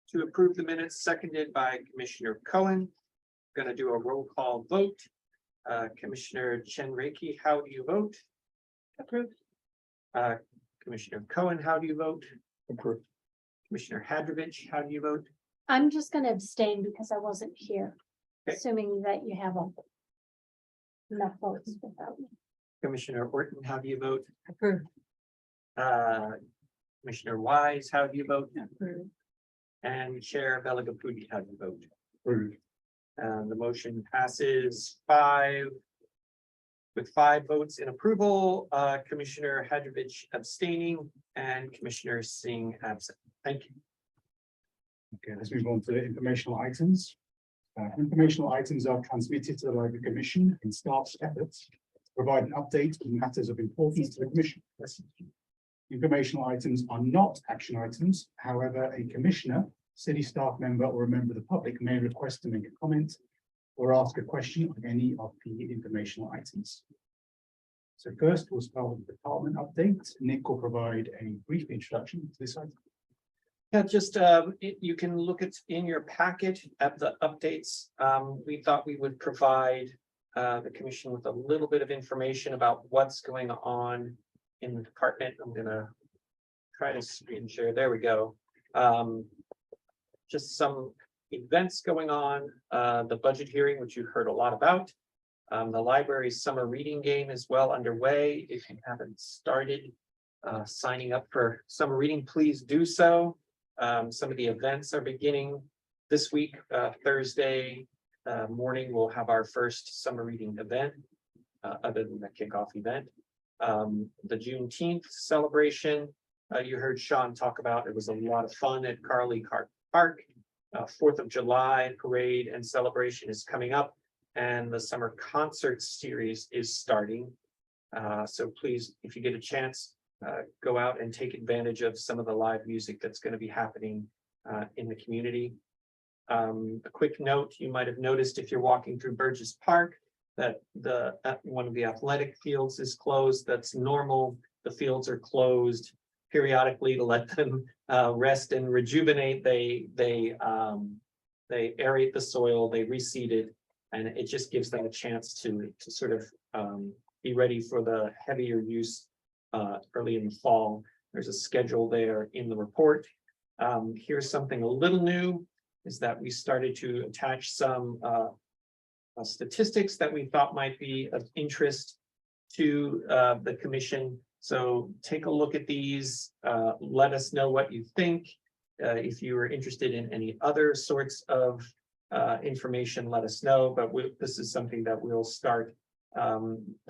to approve the minutes, seconded by Commissioner Cohen. Going to do a roll call vote. Commissioner Chenreiki, how do you vote? Approved. Commissioner Cohen, how do you vote? Approved. Commissioner Hadrovich, how do you vote? I'm just gonna abstain because I wasn't here, Okay. assuming that you have enough votes without me. Commissioner Orton, how do you vote? Approved. Commissioner Wise, how do you vote? Approved. And Chair Belagapudi, how do you vote? Approved. The motion passes with 5 votes in approval, Commissioner Hadrovich abstaining and Commissioner Singh absent. Thank you. Okay, let's move on to the informational items. Informational items are transmitted to the Library Commission in staff's efforts to provide an update on matters of importance to the Commission. Informational items are not action items. However, a commissioner, city staff member, or a member of the public may request to make a comment or ask a question on any of the informational items. So first, we'll start with the department update. Nick will provide a brief introduction to this item. Yeah, just you can look at in your packet at the updates. We thought we would provide the commission with a little bit of information about what's going on in the department. I'm gonna try to screen share. There we go. Just some events going on, the budget hearing, which you heard a lot about. The library's summer reading game is well underway. If you haven't started signing up for summer reading, please do so. Some of the events are beginning this week. Thursday morning, we'll have our first summer reading event, other than the kickoff event. The Juneteenth celebration, you heard Sean talk about, it was a lot of fun at Carly Park. 4th of July parade and celebration is coming up, and the summer concert series is starting. So please, if you get a chance, go out and take advantage of some of the live music that's going to be happening in the community. A quick note, you might have noticed if you're walking through Burgess Park that one of the athletic fields is closed. That's normal. The fields are closed periodically to let them rest and rejuvenate. They aerate the soil, they reseed it, and it just gives them a chance to sort of be ready for the heavier use early in the fall. There's a schedule there in the report. Here's something a little new, is that we started to attach some statistics that we thought might be of interest to the commission. So take a look at these, let us know what you think. If you are interested in any other sorts of information, let us know, but this is something that we'll start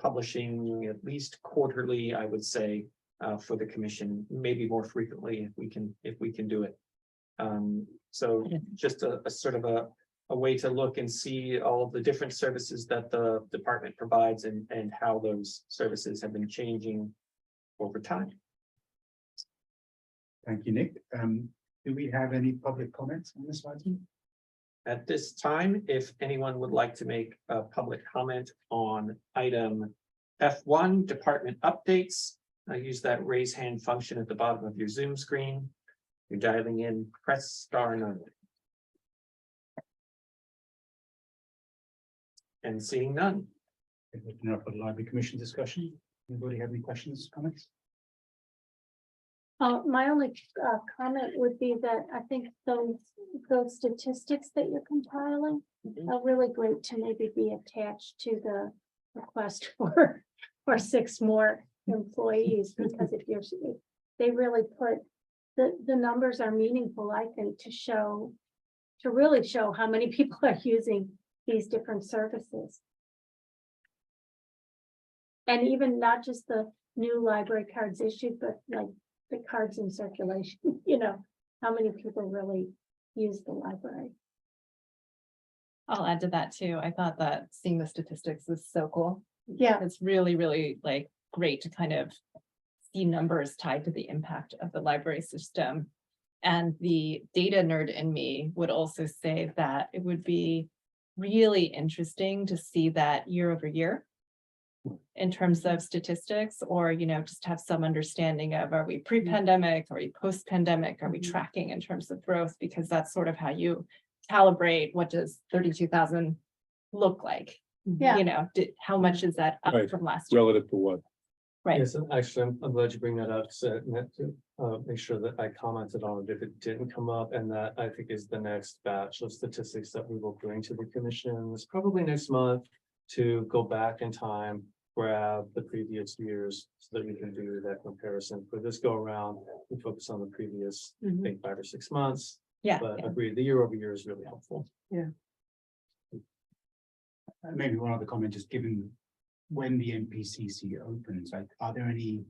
publishing at least quarterly, I would say, for the commission, maybe more frequently if we can do it. So just a sort of a way to look and see all of the different services that the department provides and how those services have been changing over time. Thank you, Nick. Do we have any public comments on this item? At this time, if anyone would like to make a public comment on item F1, department updates, use that raise hand function at the bottom of your Zoom screen. You're dialing in, press *9. And seeing none. Open up for the library commission discussion. Anybody have any questions, comments? My only comment would be that I think those statistics that you're compiling are really great to maybe be attached to the request for 6 more employees, because if they really put, the numbers are meaningful, I think, to really show how many people are using these different services. And even not just the new library cards issued, but like the cards in circulation, how many people really use the library. I'll add to that too. I thought that seeing the statistics is so cool. Yeah, It's really, really like great to kind of see numbers tied to the impact of the library system. And the data nerd in me would also say that it would be really interesting to see that year over year in terms of statistics, or, just have some understanding of, are we pre-pandemic, are we post-pandemic, are we tracking in terms of growth? Because that's sort of how you calibrate what does 32,000 look like. yeah. How much is that up Right. from last year? Relative to what? Right. Yes, and actually, I'm glad you bring that up, so meant to make sure that I commented on it if it didn't come up, and that I think is the next batch of statistics that we will bring to the commissions, probably next month, to go back in time, grab the previous years so that we can do that comparison. For this go around, we focus on the previous, I Mhm. think, 5 or 6 months, Yeah. but agreed, the year over year is really helpful. Maybe one other comment, just given when the NPCC opens, like, are there any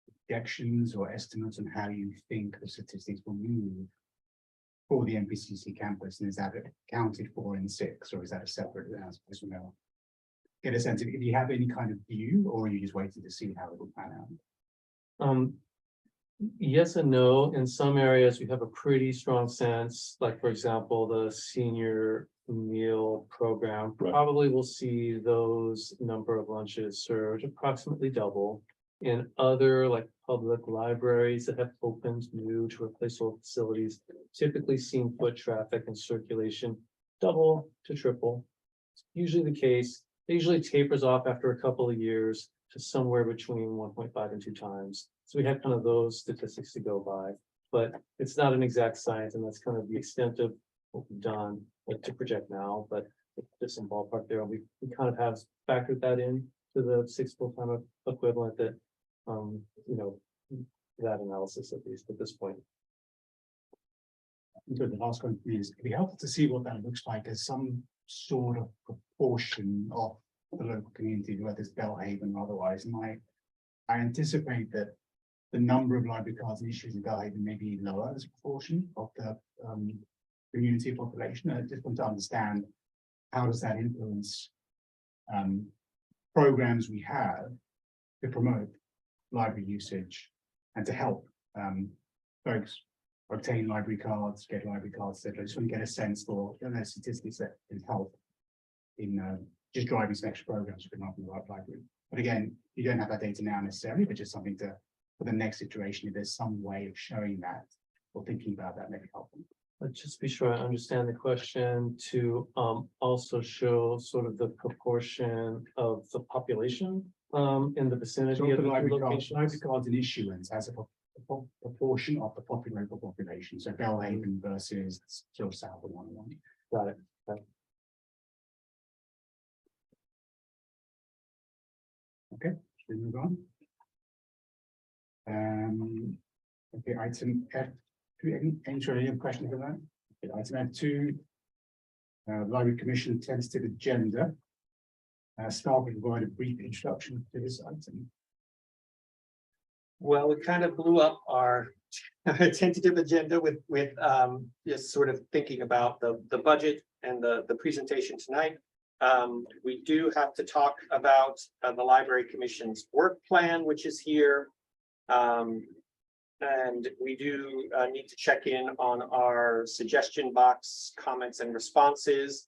projections or estimates on how you think the statistics will move for the NPCC campus? And is that accounted for in 6, or is that a separate aspect? Get a sense of if you have any kind of view, or are you just waiting to see how it will pan out? Yes and no. In some areas, we have a pretty strong sense, like, for example, the senior meal program. Right. Probably will see those number of lunches served approximately double. In other, like, public libraries that have opened new to replace old facilities, typically seen foot traffic and circulation double to triple. It's usually the case. It usually tapers off after a couple of years to somewhere between 1.5 and 2 times. So we have kind of those statistics to go by, but it's not an exact science, and that's kind of the extent of what we've done, like, to project now, but just some ballpark there. We kind of have factored that in to the 6 full-time equivalent that, that analysis, at least at this point. So the last one for me is, it'd be helpful to see what that looks like as some sort of proportion of the local community, whether it's Belhaven or otherwise. And I anticipate that the number of library cards and issues in Belhaven may be lower as a proportion of the community population. I just want to understand, how does that influence programs we have to promote library usage and to help folks obtain library cards, get library cards, etc. I just want to get a sense for statistics that can help in just driving some extra programs for the library. But again, you don't have that data now necessarily, but just something to, for the next iteration, if there's some way of showing that or thinking about that, maybe helpful. Let's just be sure I understand the question to also show sort of the proportion of the population in the vicinity So of for the library two cards, locations. and issuance as a proportion of the local population. So Belhaven versus still south of 101. Got it. Okay, should we move on? Okay, item F, any other questions on that? Okay, item F2. Library Commission tentative agenda. Staff will provide a brief introduction to this item. Well, we kind of blew up our tentative agenda with just sort of thinking about the budget and the presentation tonight. We do have to talk about the Library Commission's work plan, which is here. And we do need to check in on our suggestion box, comments and responses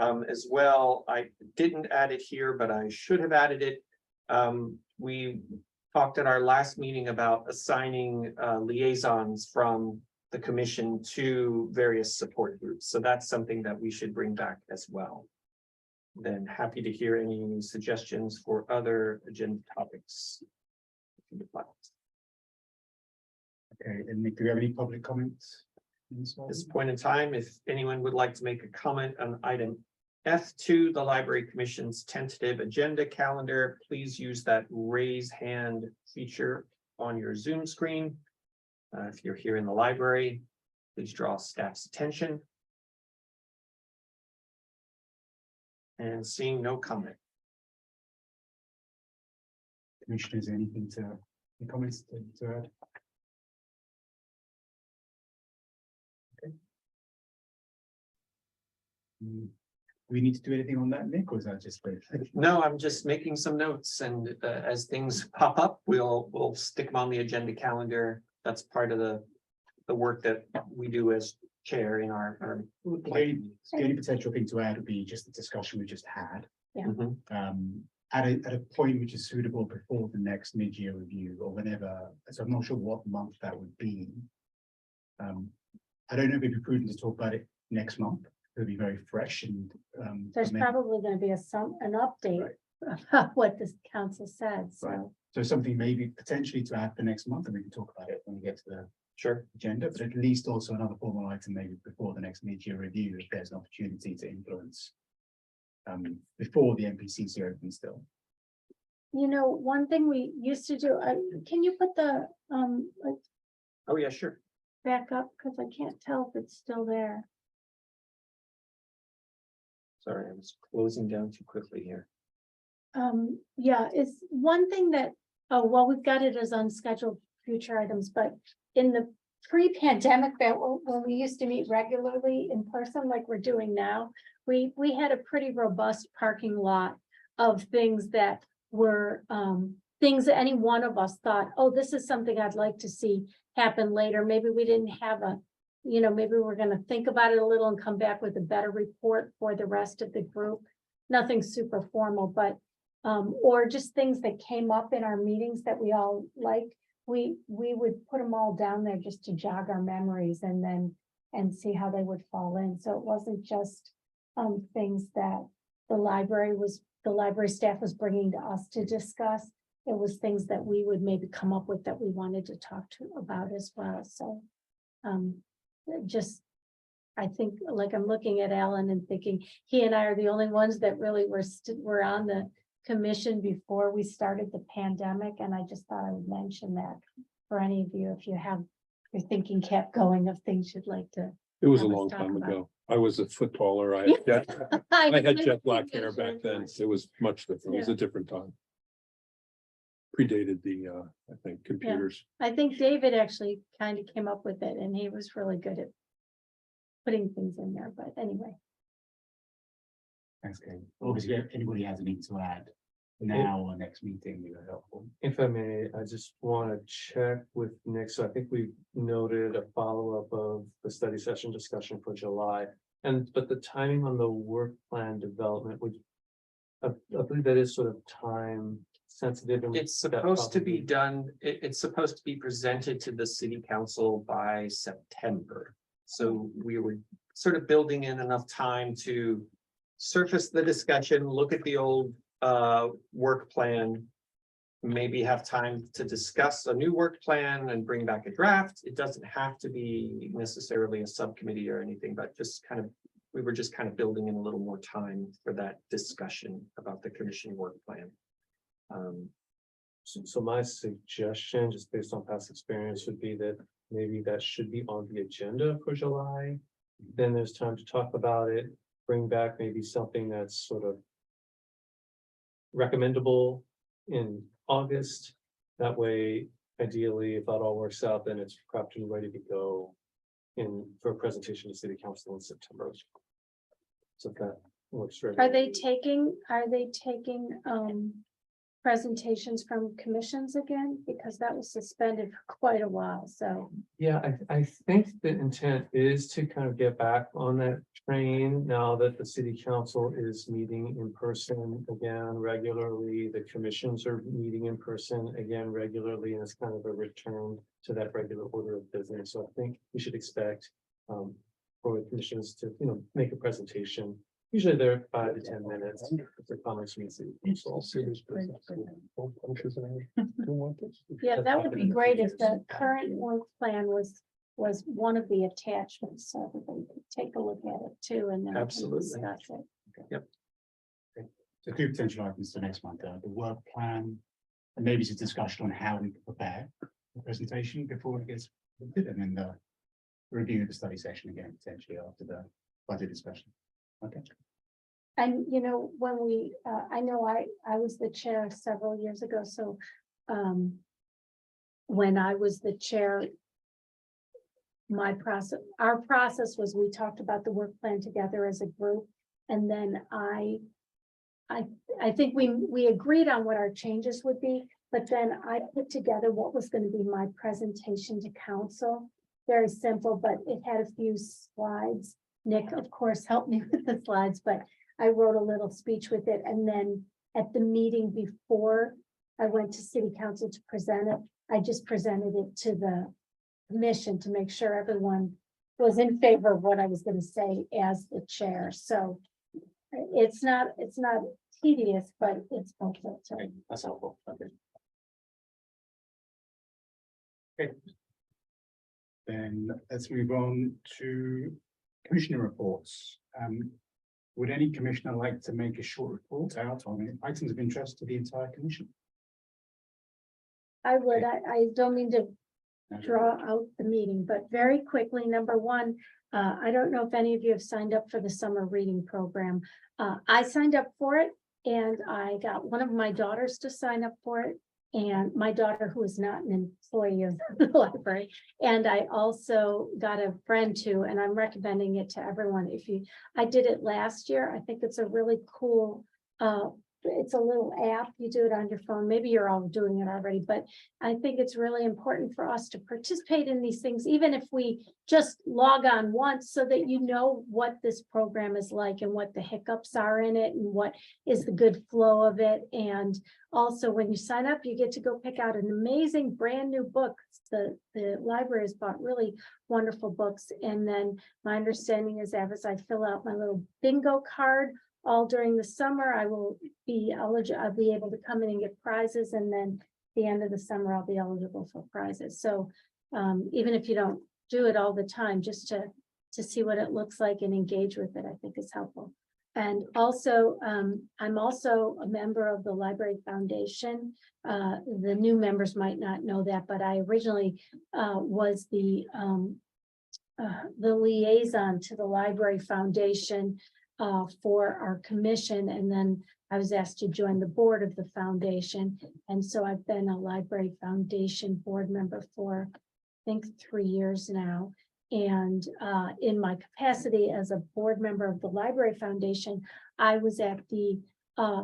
as well. I didn't add it here, but I should have added it. We talked at our last meeting about assigning liaisons from the commission to various support groups. So that's something that we should bring back as well. Then happy to hear any suggestions for other agenda topics. Okay, and Nick, do we have any public comments? At this point in time, if anyone would like to make a comment on item F2, the Library Commission's tentative agenda calendar, please use that raise hand feature on your Zoom screen. If you're here in the library, please draw staff's attention. And seeing no comment. Commissioners, anything to, any comments to add? Do we need to do anything on that, Nick, or is that just? No, I'm just making some notes, and as things pop up, we'll stick them on the agenda calendar. That's part of the work that we do as chair in our. The only potential thing to add would be just the discussion we just had. Mhm. At a point which is suitable before the next mid-year review or whenever, so I'm not sure what month that would be. I don't know if it'd be prudent to talk about it next month. It'll be very fresh and. There's probably gonna be an update of what this council said, Right. so. So something maybe potentially to add for next month, and we can talk about it when we get to the Sure. agenda, but at least also another formal item maybe before the next mid-year review, if there's an opportunity to influence. Before the NPCC opens still. You know, one thing we used to do, can you put the, like, Oh, yeah, sure. back up, because I can't tell if it's still there. Sorry, I was closing down too quickly here. Yeah, it's one thing that, oh, well, we've got it as unscheduled future items, but in the pre-pandemic, that when we used to meet regularly in person, like we're doing now, we had a pretty robust parking lot of things that were, things that any one of us thought, oh, this is something I'd like to see happen later. Maybe we didn't have maybe we're gonna think about it a little and come back with a better report for the rest of the group. Nothing super formal, but or just things that came up in our meetings that we all liked. We would put them all down there just to jog our memories and see how they would fall in. So it wasn't just things that the library staff was bringing to us to discuss. It was things that we would maybe come up with that we wanted to talk about as well. So I think, like, I'm looking at Alan and thinking he and I are the only ones that really were on the commission before we started the pandemic. And I just thought I would mention that for any of you, if you have your thinking cap going of things you'd like to. It was a Have us long talk time about- ago. I was a foot taller. I had jet black hair back then. It was much different. It was a different time. Predated the, I think, computers. I think David actually kind of came up with it and he was really good at putting things in there, but anyway. Thanks, Kate. Obviously, if anybody has anything to add now or next meeting, we are helpful. If I may, I just want to check with Nick. So I think we noted a follow-up of the study session discussion for July. But the timing on the work plan development would, I believe that is sort of time sensitive. And It's that supposed to be probably- done, it's supposed to be presented to the city council by September. So we were sort of building in enough time to surface the discussion, look at the old work plan. Maybe have time to discuss a new work plan and bring back a draft. It doesn't have to be necessarily a subcommittee or anything, but just kind of, we were just kind of building in a little more time for that discussion about the commission work plan. So my suggestion, just based on past experience, would be that maybe that should be on the agenda for July. Then there's time to talk about it, bring back maybe something that's sort of recommendable in August. That way, ideally, if that all works out, then it's prepped and ready to go for a presentation to city council in September. So if that works. Are they taking presentations from commissions again? Because that was suspended for quite a while, so. Yeah, I think the intent is to kind of get back on that train now that the city council is meeting in person again regularly. The commissions are meeting in person again regularly, and it's kind of a return to that regular order of business. So I think we should expect for the commissions to, make a presentation. Usually they're 5 to 10 minutes for comments from the city council. Yeah, that would be great if the current work plan was one of the attachments, so everybody could take a look at it too, and then we can Absolutely. discuss it. So two potential items for next month, the work plan, and maybe some discussion on how we can prepare the presentation before it gets printed, and then the review of the study session again, potentially after the budget discussion. Okay. And when we, I know I was the chair several years ago, so when I was the chair, our process was we talked about the work plan together as a group, and then I think we agreed on what our changes would be, but then I put together what was going to be my presentation to council. Very simple, but it had a few slides. Nick, of course, helped me with the slides, but I wrote a little speech with it. And then at the meeting before I went to city council to present it, I just presented it to the commission to make sure everyone was in favor of what I was going to say as the chair. So it's not tedious, but it's helpful. That's helpful. Okay. Then let's move on to commissioner reports. Would any commissioner like to make a short report out on items of interest to the entire commission? I would, I don't mean to draw out the meeting, but very quickly, number one, I don't know if any of you have signed up for the summer reading program. I signed up for it, and I got one of my daughters to sign up for it, and my daughter, who is not an employee of the library. And I also got a friend too, and I'm recommending it to everyone. I did it last year. I think it's a really cool, it's a little app. You do it on your phone. Maybe you're all doing it already, but I think it's really important for us to participate in these things, even if we just log on once, so that you know what this program is like and what the hiccups are in it and what is the good flow of it. And also, when you sign up, you get to go pick out an amazing brand new book. The library has bought really wonderful books. And then my understanding is that as I fill out my little bingo card all during the summer, I will be eligible. I'll be able to come in and get prizes, and then at the end of the summer, I'll be eligible for prizes. So even if you don't do it all the time, just to see what it looks like and engage with it, I think is helpful. And also, I'm also a member of the Library Foundation. The new members might not know that, but I originally was the liaison to the Library Foundation for our commission, and then I was asked to join the board of the foundation. And so I've been a Library Foundation board member for, I think, 3 years now. And in my capacity as a board member of the Library Foundation, I was at the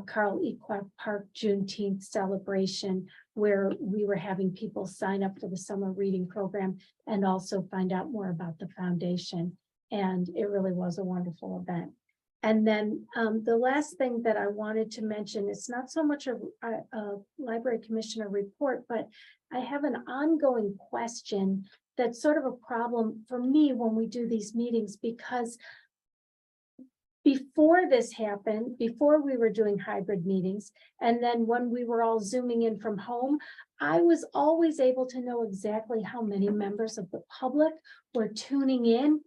Carl E. Clark Park Juneteenth celebration, where we were having people sign up for the summer reading program and also find out more about the foundation. And it really was a wonderful event. And then the last thing that I wanted to mention, it's not so much a library commissioner report, but I have an ongoing question that's sort of a problem for me when we do these meetings, because before this happened, before we were doing hybrid meetings, and then when we were all zooming in from home, I was always able to know exactly how many members of the public were tuning in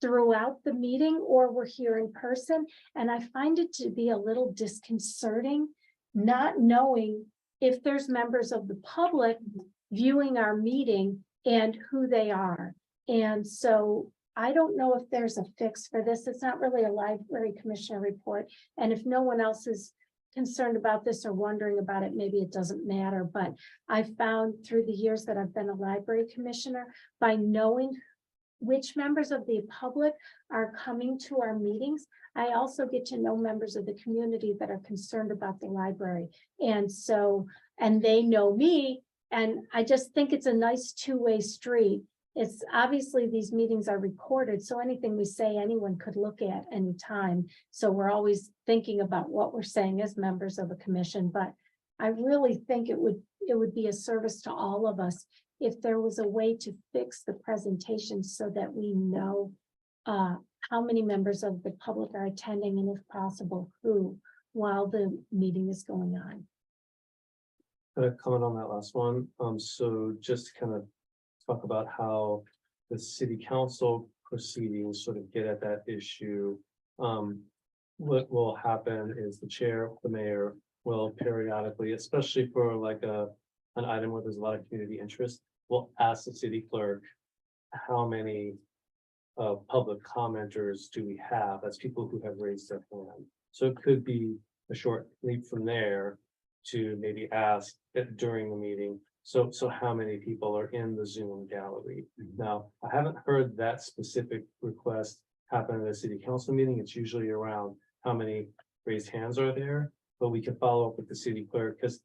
throughout the meeting or were here in person. And I find it to be a little disconcerting not knowing if there's members of the public viewing our meeting and who they are. And so I don't know if there's a fix for this. It's not really a library commissioner report. And if no one else is concerned about this or wondering about it, maybe it doesn't matter. But I found through the years that I've been a library commissioner, by knowing which members of the public are coming to our meetings, I also get to know members of the community that are concerned about the library. And so, and they know me, and I just think it's a nice two-way street. It's obviously these meetings are recorded, so anything we say, anyone could look at anytime. So we're always thinking about what we're saying as members of a commission, but I really think it would be a service to all of us if there was a way to fix the presentation so that we know how many members of the public are attending, and if possible, who, while the meeting is going on. Comment on that last one. So just to kind of talk about how the city council proceedings sort of get at that issue. What will happen is the chair, the mayor will periodically, especially for like an item where there's a lot of community interest, will ask the city clerk, how many public commenters do we have? That's people who have raised their hand. So it could be a short leap from there to maybe ask it during the meeting. So how many people are in the Zoom gallery? Now, I haven't heard that specific request happen at a city council meeting. It's usually around how many raised hands are there, but we can follow up with the city clerk because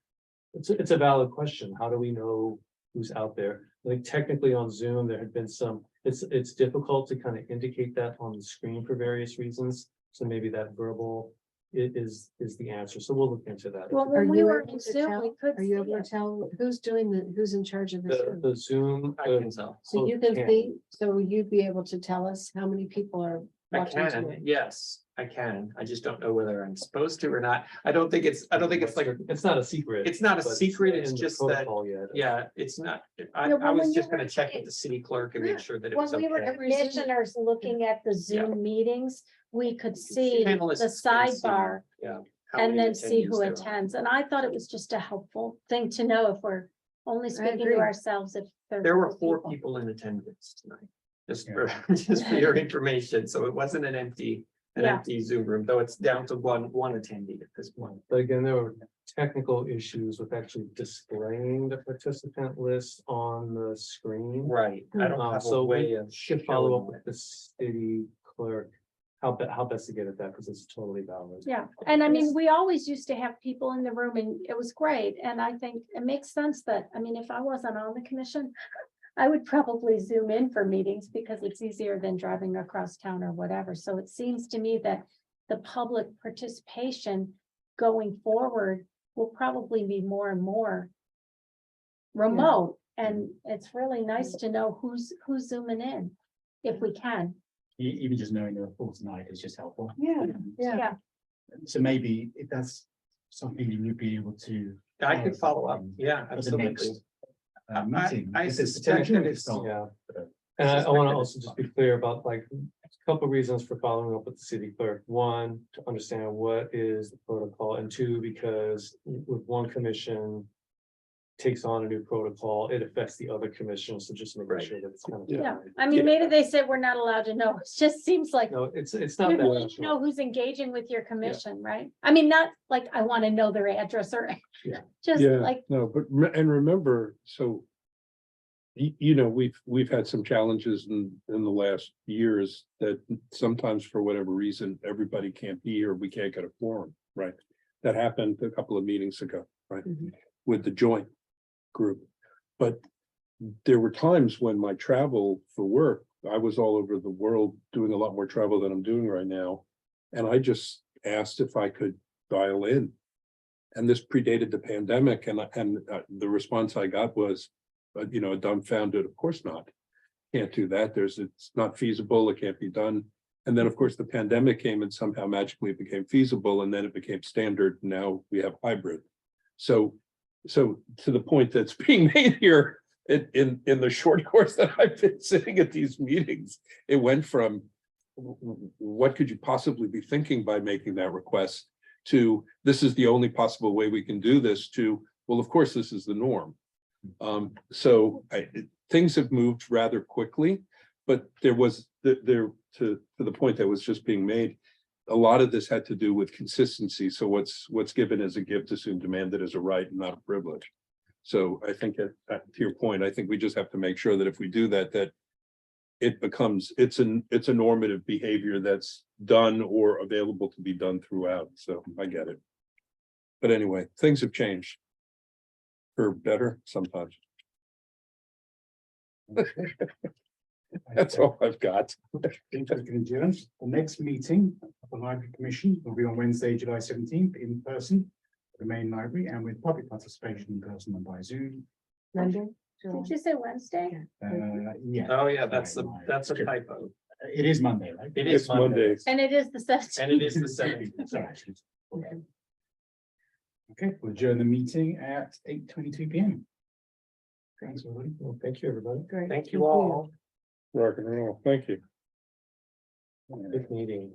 it's a valid question. How do we know who's out there? I think technically on Zoom, there had been some, it's difficult to kind of indicate that on the screen for various reasons. So maybe that verbal is the answer. So we'll look into that. Well, Are when we you were able in to Zoom, tell? we could Are you see able to it. tell who's in charge of this? The Zoom. I can tell. So you can. can see, so you'd be able to tell us how many people are I watching. can, tonight? yes, I can. I just don't know whether I'm supposed to or not. I don't think it's like, It's not a secret. it's not a but secret. It's in the just that, protocol yet. yeah, it's not, I Yeah, well, was when just you gonna were- check with the city clerk and make sure that it was When we were okay. commissioners looking at the Zoom meetings, we could see the Panelists can see, sidebar Yeah. how and many then see attendees who there are. attends. And I thought it was just a helpful thing to know if we're only speaking agree. to ourselves. If There were other 4 people in attendance tonight, just for, just for your information. So it wasn't an empty Yeah. Zoom room, though it's down to one attendee at this point. But again, there were technical issues with actually displaying the participant list on the screen. Right. I don't have a So way we of. should follow up showing with the city clerk. How best to get at that, because it's totally valid. Yeah, and I mean, we always used to have people in the room and it was great. And I think it makes sense that, I mean, if I wasn't on the commission, I would probably Zoom in for meetings because it's easier than driving across town or whatever. So it seems to me that the public participation going forward will probably be more and more remote. And it's really nice to know who's zooming in if we can. Even just knowing there are 4 tonight is just helpful. Yeah, yeah. Yeah, So maybe if that's something that you'd be able to. I could follow up. Yeah, For the absolutely. next meeting. I If there's suspect potential, that it's it's- not. Yeah. And I want to also just be clear about like a couple reasons for following up with the city clerk. 1, to understand what is the protocol, and 2, because with one commission takes on a new protocol, it affects the other commissions. So just making Right. sure that it's kind of. yeah. I mean, maybe they said we're not allowed to know. It just seems like No, it's you not that. need to know who's engaging with your commission, right? I mean, not like I want to know their address or Yeah. just Yeah, like, no, but remember, so. You know, we've had some challenges in the last years that sometimes for whatever reason, everybody can't be here, we can't get a forum, right? That happened a couple of meetings ago, right? Mhm. With the joint group. But there were times when my travel for work, I was all over the world doing a lot more travel than I'm doing right now. And I just asked if I could dial in. And this predated the pandemic, and the response I got was, you know, dumbfounded, of course not. Can't do that. It's not feasible. It can't be done. And then, of course, the pandemic came and somehow magically it became feasible, and then it became standard. Now we have hybrid. So to the point that's being made here, in the short course that I've been sitting at these meetings, it went from what could you possibly be thinking by making that request to this is the only possible way we can do this, to Well, of course, this is the norm. So things have moved rather quickly, but there was, to the point that was just being made, a lot of this had to do with consistency. So what's given as a gift is soon demanded as a right and not a privilege. So I think to your point, I think we just have to make sure that if we do that, that it becomes, it's a normative behavior that's done or available to be done throughout. So I get it. But anyway, things have changed. For better sometimes. That's all I've got. The next meeting of the Library Commission will be on Wednesday, July 17th, in person, at the main library, and with public participation in person and by Zoom. Monday? Did you say Wednesday? Yeah. Oh, yeah, that's a typo. It is Monday, right? It is It's Monday. And it is the 17th. And it is the 17th. Sorry. Okay, we'll adjourn the meeting at 8:22 PM. Thanks, everybody. Well, thank you, everybody. Great. Thank you all. Rock and roll. Thank you. Good meeting.